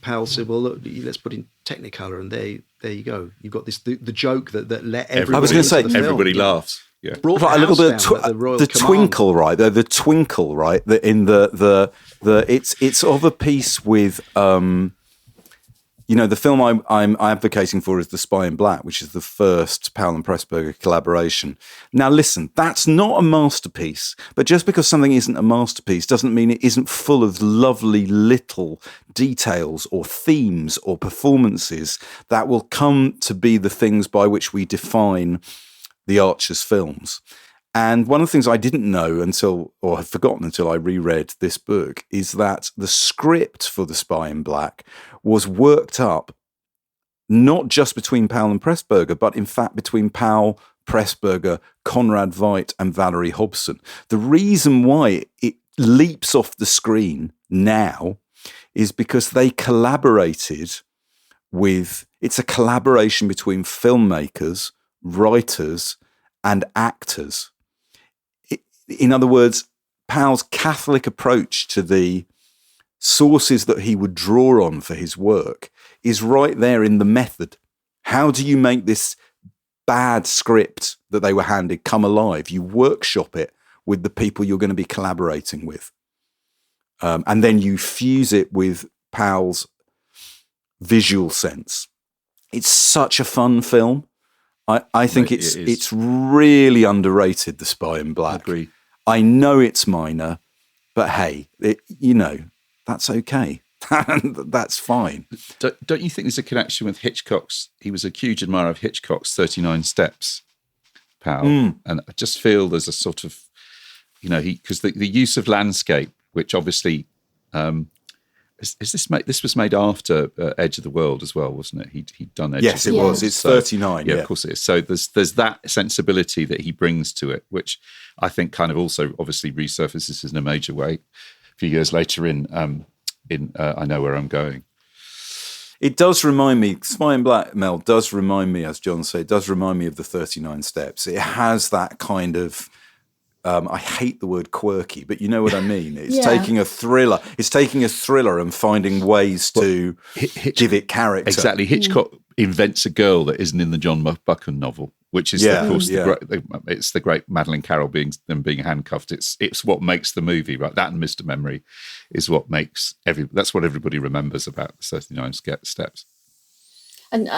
Powell said, "Well, look, let's put in Technicolor," and there you go. You've got this the joke that let everybody. I was going to say everybody laughs. Yeah, brought a little bit the twinkle, right? The twinkle, right? In the it's of a piece with the film I'm advocating for is The Spy in Black, which is the first Powell and Pressburger collaboration. Now, listen, that's not a masterpiece, but just because something isn't a masterpiece doesn't mean it isn't full of lovely little details or themes or performances that will come to be the things by which we define the Archers films. And one of the things I didn't know or had forgotten until I reread this book is that the script for The Spy in Black was worked up not just between Powell and Pressburger, but in fact between Powell, Pressburger, Conrad Veidt, and Valerie Hobson. The reason why it leaps off the screen now is because they collaborated it's a collaboration between filmmakers, writers, and actors. In other words, Powell's Catholic approach to the sources that he would draw on for his work is right there in the method. How do you make this bad script that they were handed come alive? You workshop it with the people you're going to be collaborating with. And then you fuse it with Powell's visual sense. It's such a fun film. I think it's really underrated, The Spy in Black. I agree. I know it's minor, but hey, that's okay. That's fine. Don't you think there's a connection with Hitchcock's? He was a huge admirer of Hitchcock's 39 Steps, Powell. And I just feel there's a sort of, because the use of landscape, which obviously, this was made after Edge of the World as well, wasn't it? He'd done Edge. Yes, of the it World. was. It's 39. Yeah, of course it is. So there's that sensibility that he brings to it, which I think kind of also obviously resurfaces in a major way a few years later in I Know Where I'm Going. It does remind me, Spy in Black, Mel, does remind me, as John said, does remind me of the 39 Steps. It has that kind of, I hate the word quirky, but you know what I mean. It's taking a thriller. It's taking a thriller and finding ways to give it character. Exactly. Hitchcock invents a girl that isn't in the John Buchan novel, which is, of course, it's the great Madeleine Carroll being handcuffed. It's what makes the movie, right? That and Mr. Memory is what makes that's what everybody remembers about the 39 Steps. And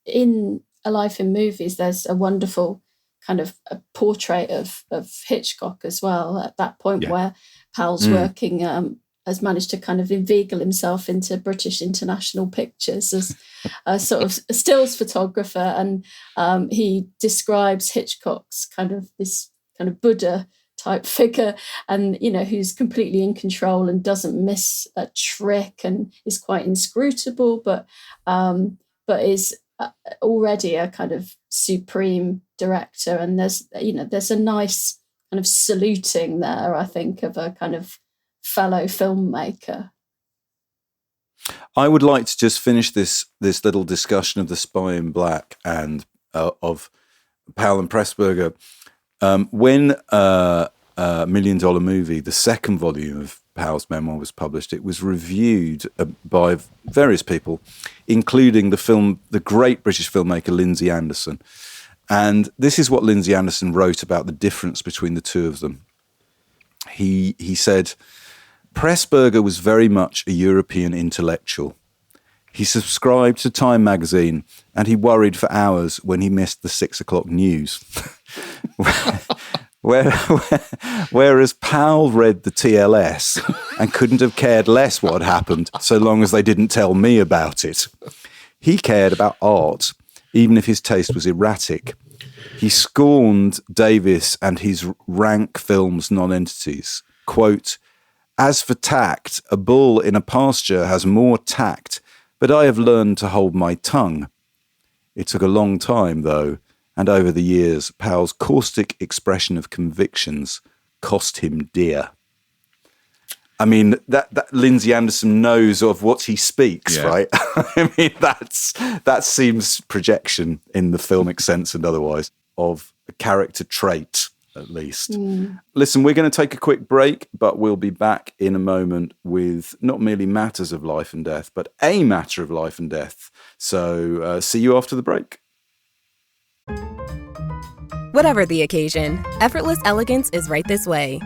in A Life in Movies, there's a wonderful kind of a portrait of Hitchcock as well at that point where Powell's working has managed to kind of inveigle himself into British International Pictures as a sort of a stills photographer, and he describes Hitchcock's kind of this kind of Buddha type figure, and who's completely in control and doesn't miss a trick and is quite inscrutable, but is already a kind of supreme director. And there's a nice kind of saluting there, I think, of a kind of fellow filmmaker. I would like to just finish this little discussion of The Spy in Black and of Powell and Pressburger. When $1 Million Movie, the second volume of Powell's memoir, was published, it was reviewed by various people, including the great British filmmaker Lindsay Anderson. And this is what Lindsay Anderson wrote about the difference between the two of them. He said, Pressburger was very much a European intellectual. He subscribed to Time magazine and he worried for hours when he missed the 6 o'clock news. Whereas Powell read the TLS and couldn't have cared less what had happened so long as they didn't tell me about it. He cared about art, even if his taste was erratic. He scorned Davis and his rank films non-entities. Quote, as for tact, a bull in a pasture has more tact, but I have learned to hold my tongue. It took a long time, though, and over the years, Powell's caustic expression of convictions cost him dear. I mean, that Lindsay Anderson knows of what he speaks, right? I mean, that seems projection in the filmic sense and otherwise of a character trait, at least. Listen, we're going to take a quick break, but we'll be back in a moment with not merely matters of life and death, but a matter of life and death. So see you after the break. Whatever the occasion, effortless elegance is right this way.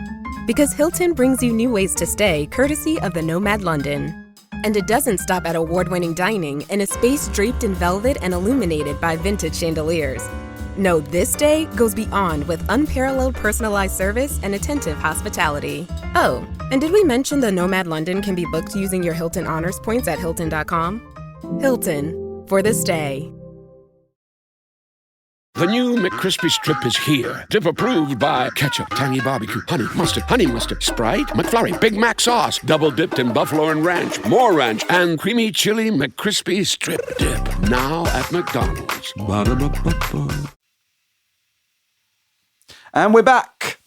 Because Hilton brings you new ways to stay courtesy of the Nomad London. And it doesn't stop at award-winning dining in a space draped in velvet and illuminated by vintage chandeliers. No, this day goes beyond with unparalleled personalized service and attentive hospitality. Oh, and did we mention the Nomad London can be booked using your Hilton Honors points at Hilton.com? Hilton, for this day. The new McCrispy Strip is here. Dip approved by ketchup, tangy barbecue, honey mustard, Sprite, McFlurry, Big Mac sauce, double dipped in buffalo and ranch, more ranch, and creamy chili McCrispy Strip Dip. Now at McDonald's. Ba-da-ba-ba-ba. And we're back.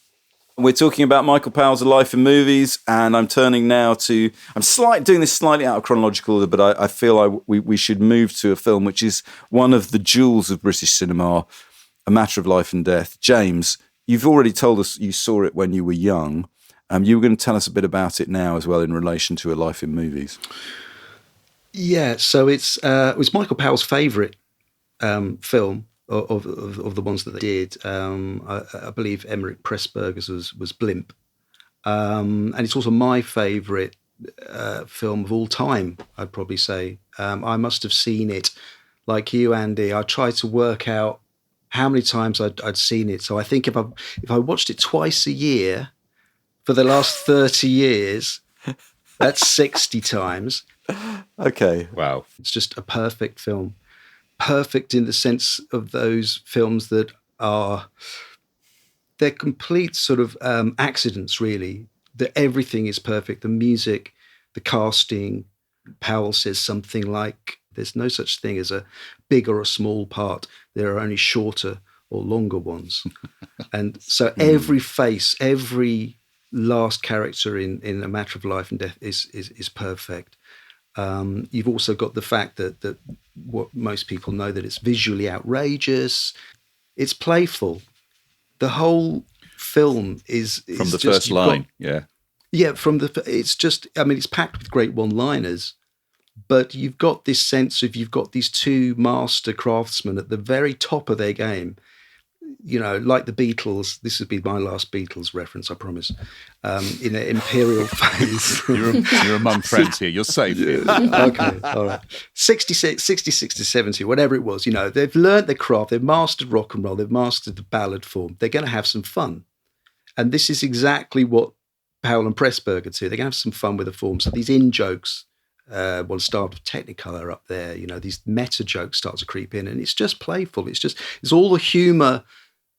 We're talking about Michael Powell's Life in Movies, and I'm turning now to... doing this slightly out of chronological order, but I feel we should move to a film which is one of the jewels of British cinema, A Matter of Life and Death. James, you've already told us you saw it when you were young. You were going to tell us a bit about it now as well in relation to A Life in Movies. Yeah, so it was Michael Powell's favourite film of the ones that they did. I believe Emeric Pressburger's was Blimp. And it's also my favourite film of all time, I'd probably say. I must have seen it, like you, Andy. I tried to work out how many times I'd seen it. So I think if I watched it twice a year for the last 30 years, that's 60 times. Okay. Wow. It's just a perfect film. Perfect in the sense of those films that they're complete sort of accidents, really. That everything is perfect. The music, the casting. Powell says something like, there's no such thing as a big or a small part. There are only shorter or longer ones. And so every face, every last character in A Matter of Life and Death is perfect. You've also got the fact that what most people know, that it's visually outrageous, it's playful. The whole film is from the just, first line, it's just, I mean, it's packed with great one-liners, but you've got this sense of, you've got these two master craftsmen at the very top of their game. You know, like the Beatles, this would be my last Beatles reference, I promise, in an imperial phase. You're among friends here. You're safe here. Okay, all right. 60, 70, whatever it was, you know, they've learned their craft, they've mastered rock and roll, they've mastered the ballad form. They're going to have some fun. And this is exactly what Powell and Pressburger do. They're going to have some fun with the form. So these in-jokes, one starved of Technicolor up there, you know, these meta jokes start to creep in, and it's just playful. It's all the humour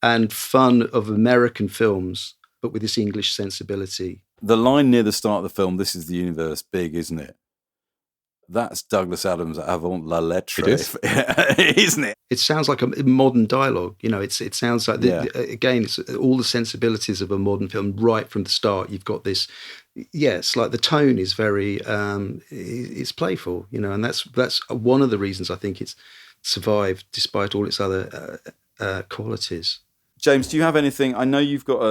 and fun of American films, but with this English sensibility. The line near the start of the film, "This is the universe, big, isn't it?" That's Douglas Adams avant la lettre, It is. isn't it? It sounds like a modern dialogue. It sounds like, again, it's all the sensibilities of a modern film right from the start. You've got this, it's like the tone is very, it's playful, and that's one of the reasons I think it's survived despite all its other qualities. James, do you have anything? I know you've got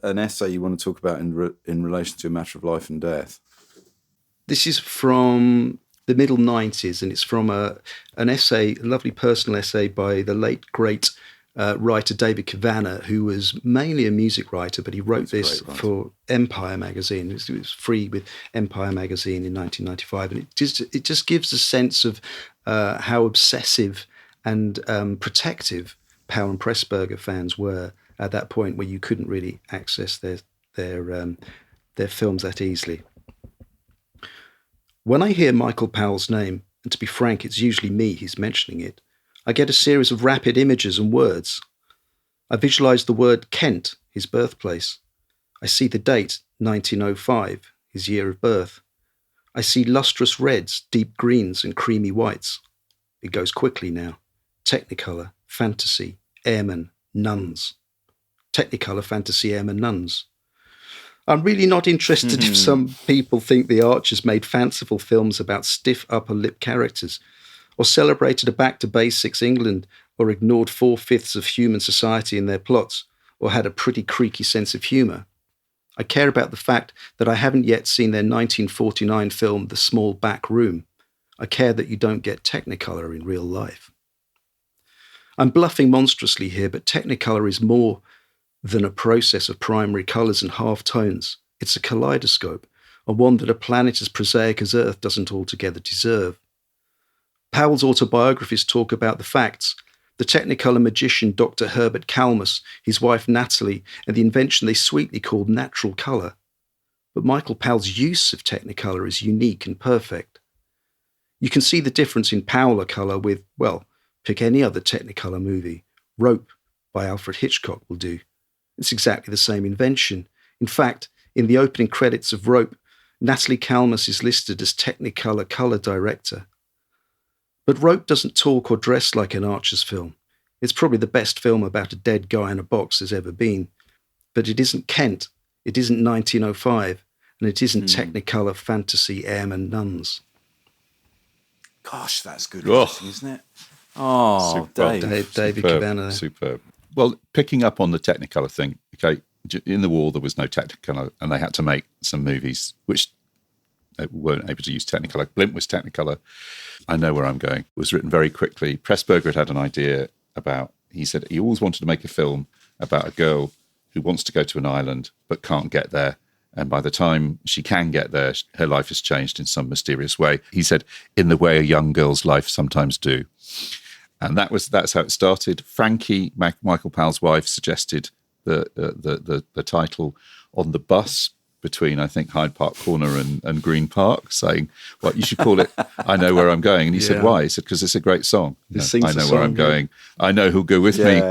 an essay you want to talk about in relation to A Matter of Life and Death. This is from the middle 90s, and it's from an essay, a lovely personal essay by the late, great writer David Cavanagh, who was mainly a music writer, but he wrote this for Empire magazine. It was free with Empire magazine in 1995, and it just gives a sense of how obsessive and protective Powell and Pressburger fans were at that point, where you couldn't really access their films that easily. When I hear Michael Powell's name, and to be frank, it's usually me who's mentioning it, I get a series of rapid images and words. I visualize the word Kent, his birthplace. I see the date, 1905, his year of birth. I see lustrous reds, deep greens, and creamy whites. It goes quickly now. Technicolor, fantasy, airmen, nuns. Technicolor, fantasy, airmen, nuns. I'm really not interested if some people think the Archers made fanciful films about stiff upper lip characters, or celebrated a back-to-basics England, or ignored 4/5 of human society in their plots, or had a pretty creaky sense of humour. I care about the fact that I haven't yet seen their 1949 film The Small Back Room. I care that you don't get Technicolor in real life. I'm bluffing monstrously here, but Technicolor is more than a process of primary colours and half-tones. It's a kaleidoscope, and one that a planet as prosaic as Earth doesn't altogether deserve. Powell's autobiographies talk about the facts. The Technicolor magician Dr. Herbert Kalmus, his wife Natalie, and the invention they sweetly called natural colour. But Michael Powell's use of Technicolor is unique and perfect. You can see the difference in Powell colour with, well, pick any other Technicolor movie. Rope by Alfred Hitchcock will do. It's exactly the same invention. In fact, in the opening credits of Rope, Natalie Kalmus is listed as Technicolor colour director. But Rope doesn't talk or dress like an Archer's film. It's probably the best film about a dead guy in a box there's ever been. But it isn't Kent, it isn't 1905, and it isn't Technicolor fantasy airmen nuns. Gosh, that's good writing, isn't it? Oh, David Cavanagh. Superb. Well, picking up on the Technicolor thing, okay, in the war there was no Technicolor, and they had to make some movies which they weren't able to use Technicolor. Blimp was Technicolor. I Know Where I'm Going. It was written very quickly. Pressburger had an idea about, he said he always wanted to make a film about a girl who wants to go to an island but can't get there. And by the time she can get there, her life has changed in some mysterious way. He said, in the way a young girl's life sometimes do. And that's how it started. Frankie, Michael Powell's wife, suggested the title on the bus between, I think, Hyde Park Corner and Green Park, saying, well, you should call it I Know Where I'm Going. And he said, why? He said, because it's a great song. I know where I'm going. I know who'll go with me.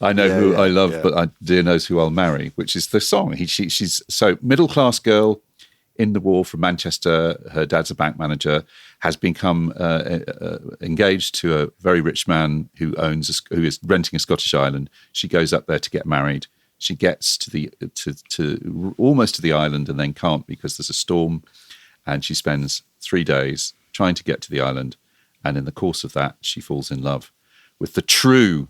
I know who I love, but dear knows who I'll marry, which is the song. She's so middle-class girl in the war from Manchester. Her dad's a bank manager, has become engaged to a very rich man who is renting a Scottish island. She goes up there to get married. She gets to almost to the island and then can't because there's a storm, and she spends 3 days trying to get to the island. And in the course of that, she falls in love with the true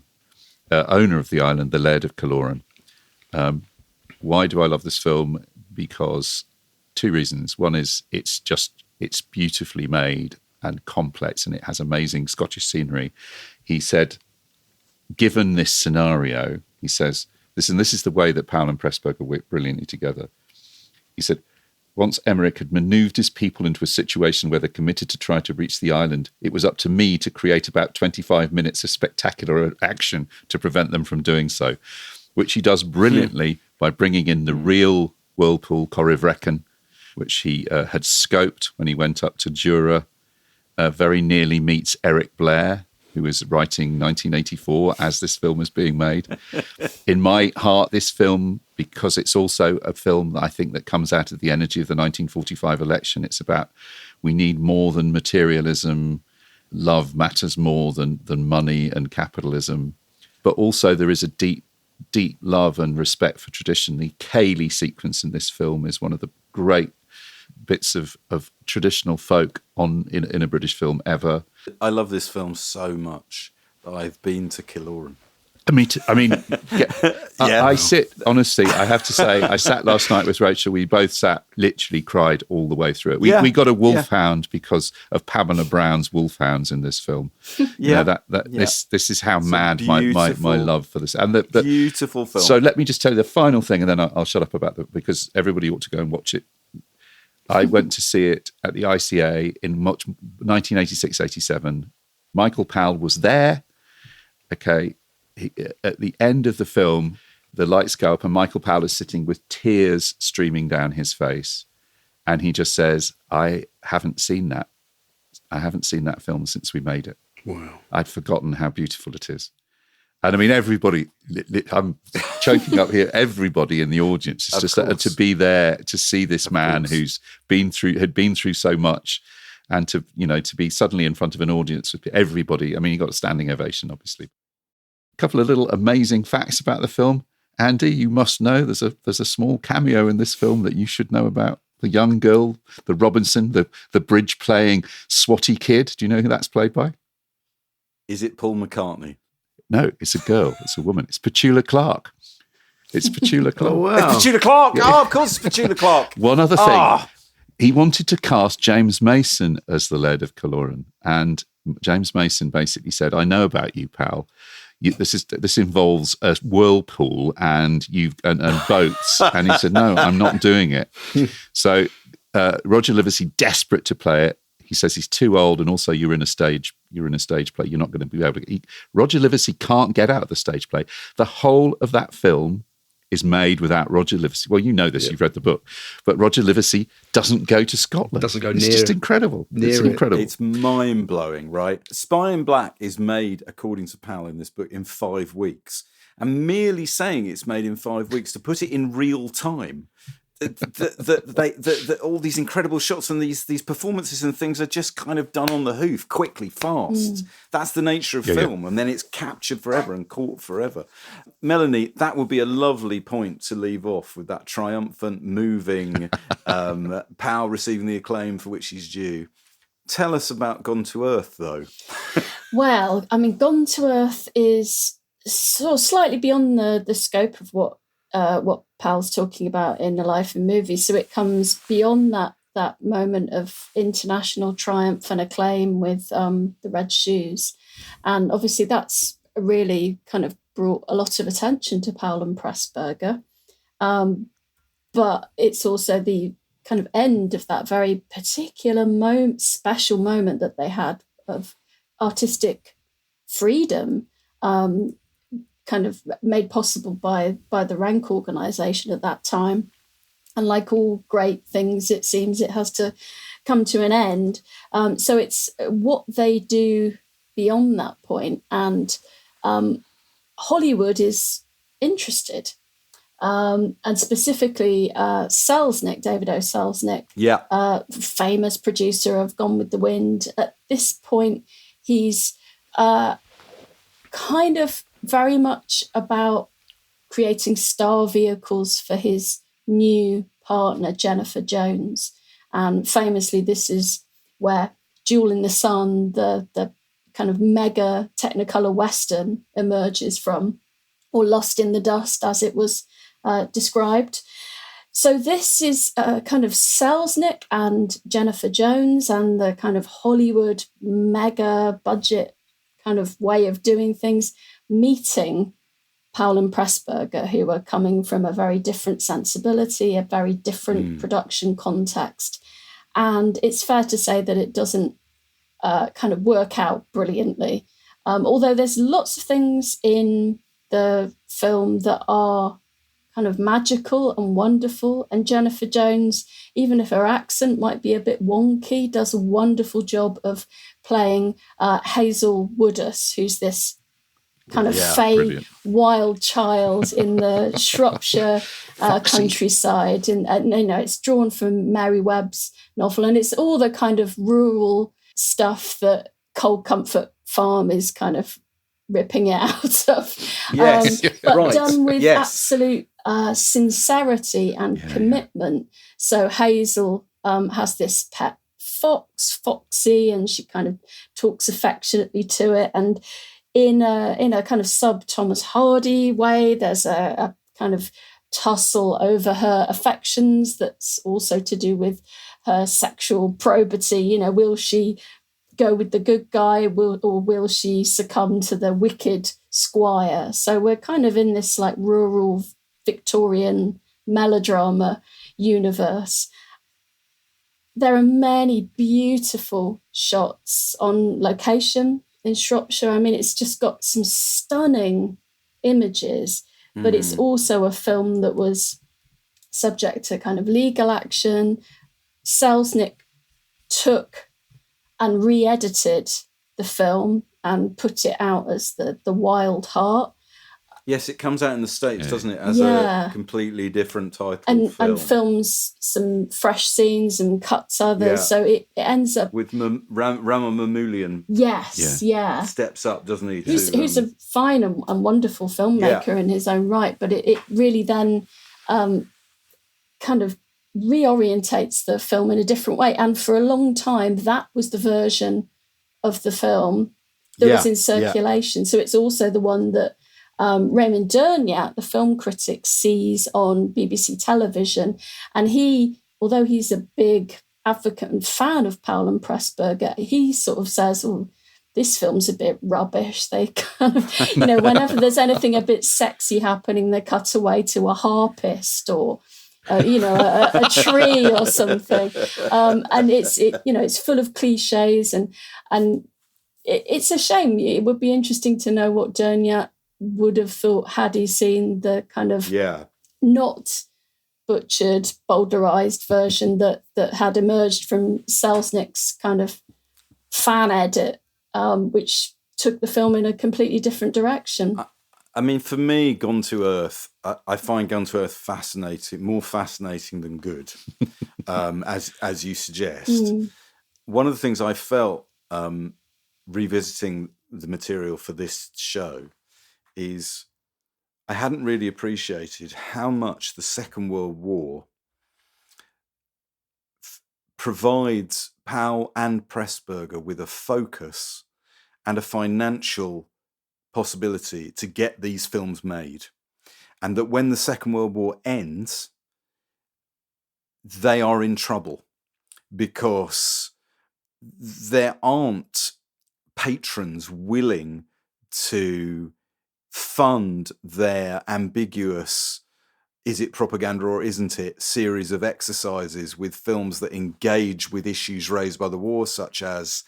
owner of the island, the Laird of Killoran. Why do I love this film? Because two reasons. One is it's beautifully made and complex, and it has amazing Scottish scenery. He said, given this scenario, he says, this is the way that Powell and Pressburger worked brilliantly together. He said, once Emeric had manoeuvred his people into a situation where they committed to try to reach the island, it was up to me to create about 25 minutes of spectacular action to prevent them from doing so, which he does brilliantly by bringing in the real whirlpool Corryvreckan, which he had scoped when he went up to Jura, very nearly meets Eric Blair who was writing 1984 as this film was being made. In my heart, this film, because it's also a film I think that comes out of the energy of the 1945 election, it's about we need more than materialism. Love matters more than money and capitalism. But also there is a deep love and respect for tradition. The Cayley sequence in this film is one of the great bits of traditional folk in a British film ever. I love this film so much that I've been to Killorn. I sit, honestly, I have to say, I sat last night with Rachel. We both literally cried all the way through it. We got a wolfhound because of Pamela Brown's wolfhounds in this film. This is how mad my love for this. And the beautiful film. So let me just tell you the final thing, and then I'll shut up about it, because everybody ought to go and watch it. I went to see it at the ICA in 1986-87. Michael Powell was there. Okay. At the end of the film, the lights go up and Michael Powell is sitting with tears streaming down his face. And he just says, I haven't seen that. I haven't seen that film since we made it. Wow. I'd forgotten how beautiful it is. And I mean, everybody, I'm choking up here, everybody in the audience is just to be there, to see this man who's had been through so much, and to be suddenly in front of an audience with everybody. I mean, he got a standing ovation, obviously. A couple of little amazing facts about the film. Andy, you must know there's a small cameo in this film that you should know about. The young girl, the Robinson, the bridge playing swatty kid. Do you know who that's played by? Is it Paul McCartney? No, it's a girl. It's a woman. It's Petula Clark. It's Petula Clark. Oh, wow. It's Petula Clark. Yeah. Oh, of course it's Petula Clark. One other thing. He wanted to cast James Mason as the lead of Killorn. And James Mason basically said, I know about you, pal. This involves a whirlpool and boats. And he said, no, I'm not doing it. So Roger Livesey, desperate to play it, he says he's too old, and also you're in a stage play. You're not going to be able to. Roger Livesey can't get out of the stage play. The whole of that film is made without Roger Livesey. Well, you know this, you've read the book, but Roger Livesey doesn't go to Scotland. Doesn't go It's near. just incredible. It's incredible. It's mind blowing, right? Spy in Black is made, according to Powell in this book, in 5 weeks, and merely saying it's made in 5 weeks, to put it in real time. All these incredible shots and these performances and things are just kind of done on the hoof, quickly, fast. That's the nature of film, and then it's captured forever and caught forever. Melanie, that would be a lovely point to leave off with, that triumphant, moving Powell receiving the acclaim for which he's due. Tell us about Gone to Earth, though. Well, I mean, Gone to Earth is sort of slightly beyond the scope of what Powell's talking about in The Life and Movie. So it comes beyond that moment of international triumph and acclaim with the Red Shoes. And obviously that's really kind of brought a lot of attention to Powell and Pressburger. But it's also the kind of end of that very particular special moment that they had of artistic freedom, kind of made possible by the Rank organisation at that time. And like all great things, it seems it has to come to an end. So it's what they do beyond that point. And Hollywood is interested. And specifically Selznick, David O. Selznick, famous producer of Gone with the Wind. At this point, he's kind of very much about creating star vehicles for his new partner, Jennifer Jones. And famously, this is where Jewel in the Sun, the kind of mega Technicolor Western, emerges from, or Lost in the Dust, as it was described. So this is kind of Selznick and Jennifer Jones and the kind of Hollywood mega budget kind of way of doing things, meeting Powell and Pressburger, who are coming from a very different sensibility, a very different production context. And it's fair to say that it doesn't kind of work out brilliantly. Although there's lots of things in the film that are kind of magical and wonderful. And Jennifer Jones, even if her accent might be a bit wonky, does a wonderful job of playing Hazel Woodus, who's this kind of fey wild child in the Shropshire countryside. And it's drawn from Mary Webb's novel. And it's all the kind of rural stuff that Cold Comfort Farm is kind of ripping it out of. But done with absolute sincerity and commitment. So Hazel has this pet fox, Foxy, and she kind of talks affectionately to it. And in a kind of sub Thomas Hardy way, there's a kind of tussle over her affections that's also to do with her sexual probity. Will she go with the good guy, or will she succumb to the wicked squire? So we're kind of in this like rural Victorian melodrama universe. There are many beautiful shots on location in Shropshire. I mean, it's just got some stunning images, but it's also a film that was subject to kind of legal action. Selznick took and re-edited the film and put it out as the Wild Heart. Yes, it comes out in the States, doesn't it, as a completely different title film. And films some fresh scenes and cuts others. So it ends up... With Rama Mamoulian. Yes, Steps up, doesn't he? Who's a fine and wonderful filmmaker in his own right, but it really then kind of reorientates the film in a different way. And for a long time, that was the version of the film that was in circulation. So it's also the one that Raymond Derniat, the film critic, sees on BBC television. And he, although he's a big advocate and fan of Powell and Pressburger, he sort of says, oh, this film's a bit rubbish. They kind of, whenever there's anything a bit sexy happening, they cut away to a harpist or a tree or something, and it's full of cliches, and it's a shame. It would be interesting to know what Derniat would have thought had he seen the kind of not butchered, bowdlerized version that had emerged from Selznick's kind of fan edit, which took the film in a completely different direction. I mean, for me, Gone to Earth, I find Gone to Earth more fascinating than good, as you suggest. One of the things I felt revisiting the material for this show is I hadn't really appreciated how much the Second World War provides Powell and Pressburger with a focus and a financial possibility to get these films made, and that when the Second World War ends, they are in trouble because there aren't patrons willing to fund their ambiguous, is it propaganda or isn't it, series of exercises with films that engage with issues raised by the war, such as,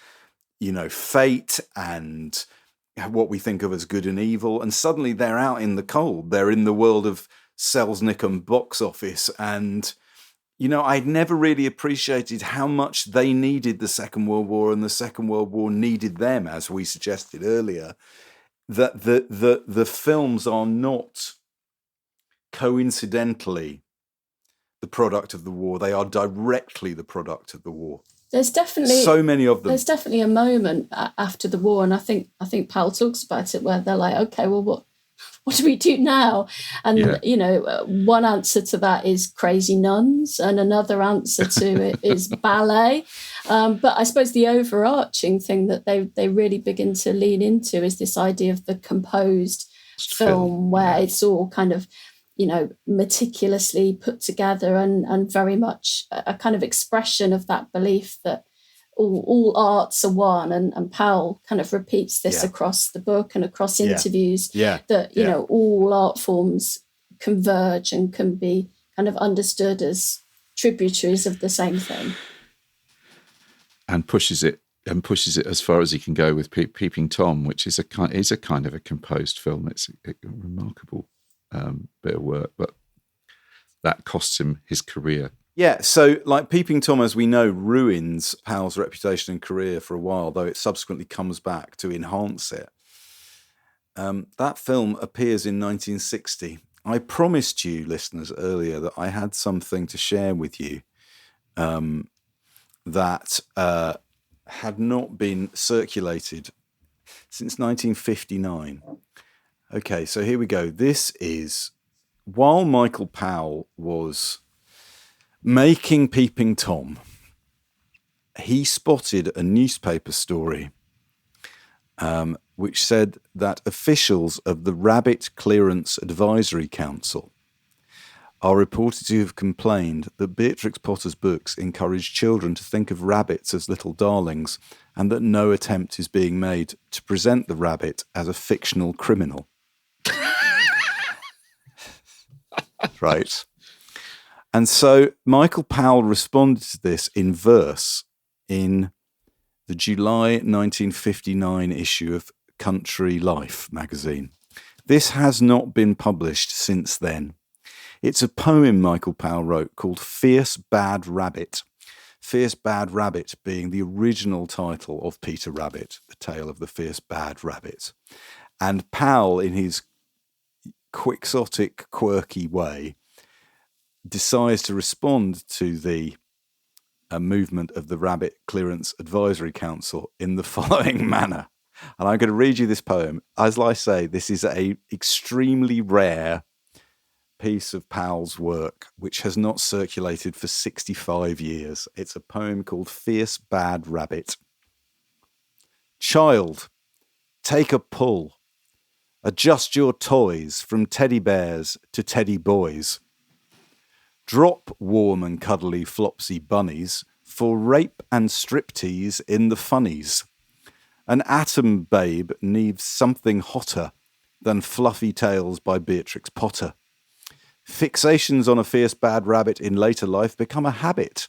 fate and what we think of as good and evil. And suddenly they're out in the cold. They're in the world of Selznick and box office. And, I'd never really appreciated how much they needed the Second World War and the Second World War needed them, as we suggested earlier, that the films are not coincidentally the product of the war. They are directly the product of the war. There's definitely so many of them. There's definitely a moment after the war, and I think Powell talks about it, where they're like, okay, well, what do we do now? And one answer to that is crazy nuns, and another answer to it is ballet. But I suppose the overarching thing that they really begin to lean into is this idea of the composed film, where it's all kind of meticulously put together and very much a kind of expression of that belief that all arts are one. And Powell kind of repeats this across the book and across interviews, that, all art forms converge and can be kind of understood as tributaries of the same thing. And pushes it as far as he can go with Peeping Tom, which is a kind of a composed film. It's a remarkable bit of work, but that costs him his career. Yeah, so like Peeping Tom, as we know, ruins Powell's reputation and career for a while, though it subsequently comes back to enhance it. That film appears in 1960. I promised you, listeners, earlier that I had something to share with you that had not been circulated since 1959. Okay, so here we go. This is while Michael Powell was making Peeping Tom, he spotted a newspaper story which said that officials of the Rabbit Clearance Advisory Council are reported to have complained that Beatrix Potter's books encourage children to think of rabbits as little darlings, and that no attempt is being made to present the rabbit as a fictional criminal. Right. And so Michael Powell responded to this in verse in the July 1959 issue of Country Life magazine. This has not been published since then. It's a poem Michael Powell wrote called Fierce Bad Rabbit. Fierce Bad Rabbit being the original title of Peter Rabbit, the tale of the Fierce Bad Rabbit. And Powell, in his quixotic, quirky way, decides to respond to the movement of the Rabbit Clearance Advisory Council in the following manner. And I'm going to read you this poem. As I say, this is a extremely rare piece of Powell's work, which has not circulated for 65 years. It's a poem called Fierce Bad Rabbit. Child, take a pull. Adjust your toys from teddy bears to teddy boys. Drop warm and cuddly Flopsy bunnies for rape and striptease in the funnies. An atom babe needs something hotter than Fluffy Tales by Beatrix Potter. Fixations on a fierce bad rabbit in later life become a habit.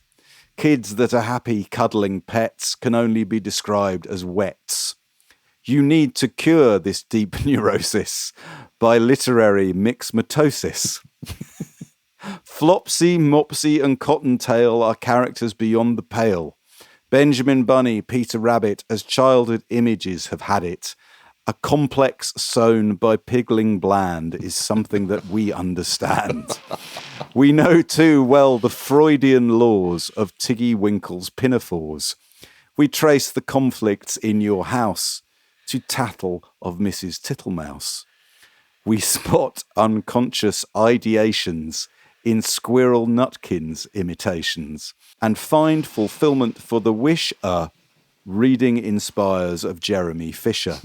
Kids that are happy cuddling pets can only be described as wets. You need to cure this deep neurosis by literary mixmatosis. Flopsy, Mopsy and Cottontail are characters beyond the pale. Benjamin Bunny, Peter Rabbit, as childhood images have had it. A complex sown by Pigling Bland is something that we understand. We know too well the Freudian laws of Tiggy Winkle's pinafores. We trace the conflicts in your house to tattle of Mrs. Tittlemouse. We spot unconscious ideations in Squirrel Nutkins imitations, and find fulfillment for the wish reading inspires of Jeremy Fisher.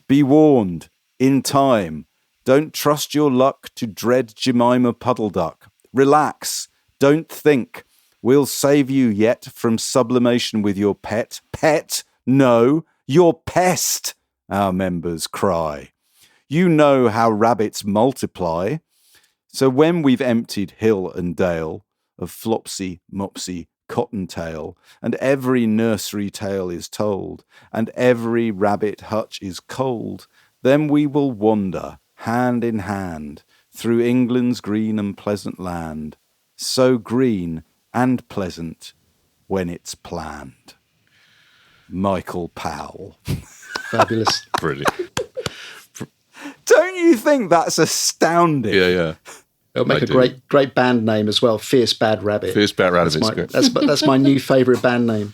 Be warned, in time, don't trust your luck to dread Jemima Puddleduck. Relax, don't think, we'll save you yet from sublimation with your pet. Pet? No, your pest, our members cry. You know how rabbits multiply. So when we've emptied hill and dale of Flopsy, Mopsy, Cottontail, and every nursery tale is told, and every rabbit hutch is cold, then we will wander, hand in hand, through England's green and pleasant land, so green and pleasant when it's planned. Michael Powell. Fabulous. Brilliant. Don't you think that's astounding? Yeah. It'll make a great band name as well. Fierce Bad Rabbit. Fierce Bad Rabbit is good. That's my new favourite band name.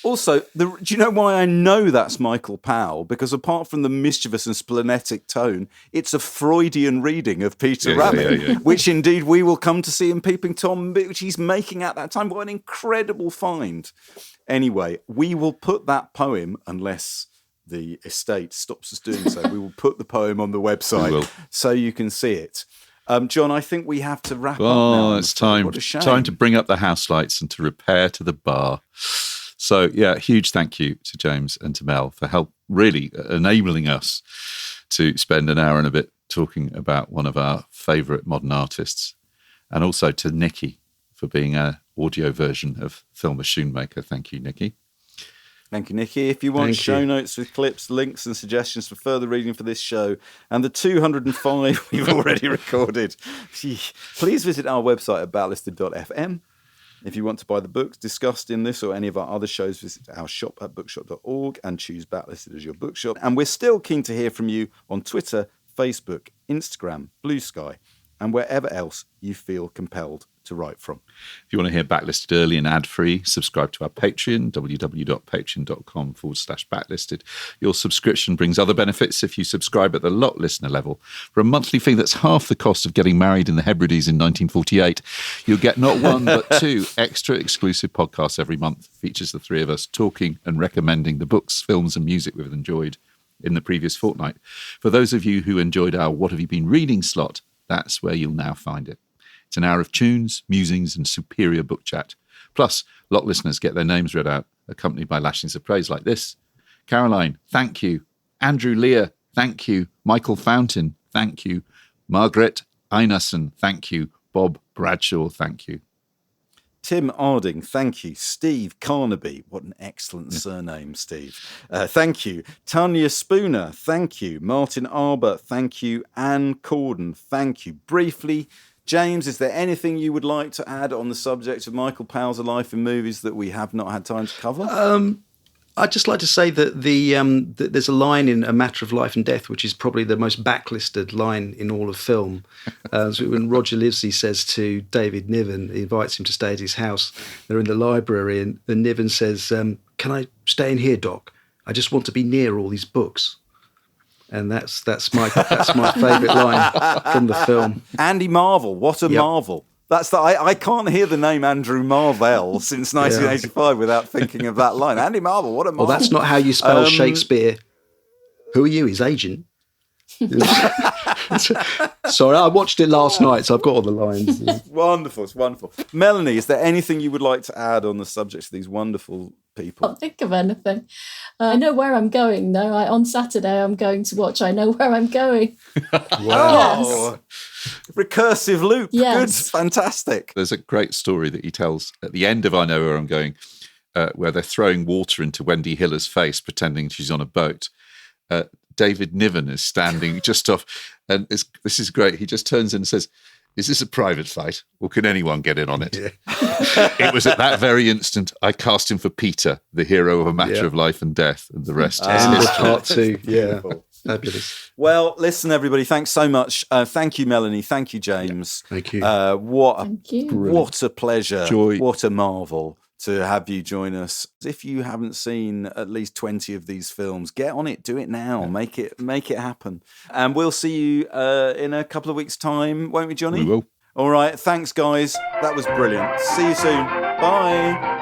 Also, do you know why I know that's Michael Powell? Because apart from the mischievous and splenetic tone, it's a Freudian reading of Peter Rabbit, which indeed we will come to see in Peeping Tom, which he's making at that time. What an incredible find. Anyway, we will put that poem, unless the estate stops us doing so, we will put the poem on the website so you can see it. John, I think we have to wrap up now. Oh, it's time to bring up the house lights and to repair to the bar. So, yeah, huge thank you to James and to Mel for help really enabling us to spend an hour and a bit talking about one of our favourite modern artists, and also to Nikki for being our audio version of Film a Shoemaker. Thank you, Nikki. Thank you, Nikki. If you want Thank show you. notes with clips, links and suggestions for further reading for this show and the 205 we've already recorded, please visit our website at backlisted.fm. If you want to buy the books discussed in this or any of our other shows, visit our shop at bookshop.org and choose Backlisted as your bookshop. And we're still keen to hear from you on Twitter, Facebook, Instagram, Blue Sky, and wherever else you feel compelled to write from. If you want to hear Backlisted early and ad-free, subscribe to our Patreon, www.patreon.com/backlisted. Your subscription brings other benefits if you subscribe at the lot listener level. For a monthly fee that's half the cost of getting married in the Hebrides in 1948, you'll get not one but 2 extra exclusive podcasts every month. Features the 3 of us talking and recommending the books, films and music we've enjoyed in the previous fortnight. For those of you who enjoyed our What Have You Been Reading slot, that's where you'll now find it. It's an hour of tunes, musings and superior book chat. Plus, lot listeners get their names read out, accompanied by lashings of praise like this. Caroline, thank you. Andrew Lear, thank you. Michael Fountain, thank you. Margaret Einarsson, thank you. Bob Bradshaw, thank you. Tim Arding, thank you. Steve Carnaby, what an excellent surname, Steve. Thank you. Tanya Spooner, thank you. Martin Arber, thank you. Anne Corden, thank you. Briefly, James, is there anything you would like to add on the subject of Michael Powell's life in movies that we have not had time to cover? I'd just like to say that that there's a line in A Matter of Life and Death, which is probably the most backlisted line in all of film. So when Roger Livesey says to David Niven, he invites him to stay at his house, they're in the library, and Niven says, can I stay in here, Doc? I just want to be near all these books. And that's my favourite line from the film. Andy Marvel, what a marvel. That's I can't hear the name Andrew Marvell since 1985 without thinking of that line. Andy Marvel, what a marvel. Well, that's not how you spell Shakespeare. Who are you, his agent? Sorry, I watched it last night, so I've got all the lines. Wonderful, it's wonderful. Melanie, is there anything you would like to add on the subject of these wonderful people? I can't think of anything. I know where I'm going, though. On Saturday, I'm going to watch I Know Where I'm Going. Wow. Yes. Recursive loop. Yes. Good, fantastic. There's a great story that he tells at the end of I Know Where I'm Going, where they're throwing water into Wendy Hiller's face, pretending she's on a boat. David Niven is standing just off, and this is great. He just turns in and says, "Is this a private flight, or can anyone get in on it?" Yeah. It was at that very instant I cast him for Peter, the hero of A Matter of Life and Death, and the rest is history. Part 2, yeah. Fabulous. Well, listen, everybody, thanks so much. Thank you, Melanie. Thank you, James. Thank you. What a pleasure. Joy. What a marvel to have you join us. If you haven't seen at least 20 of these films, get on it. Do it now. Yeah. Make it happen. And we'll see you in a couple of weeks' time, won't we, Johnny? We will. All right. Thanks, guys. That was brilliant. See you soon. Bye.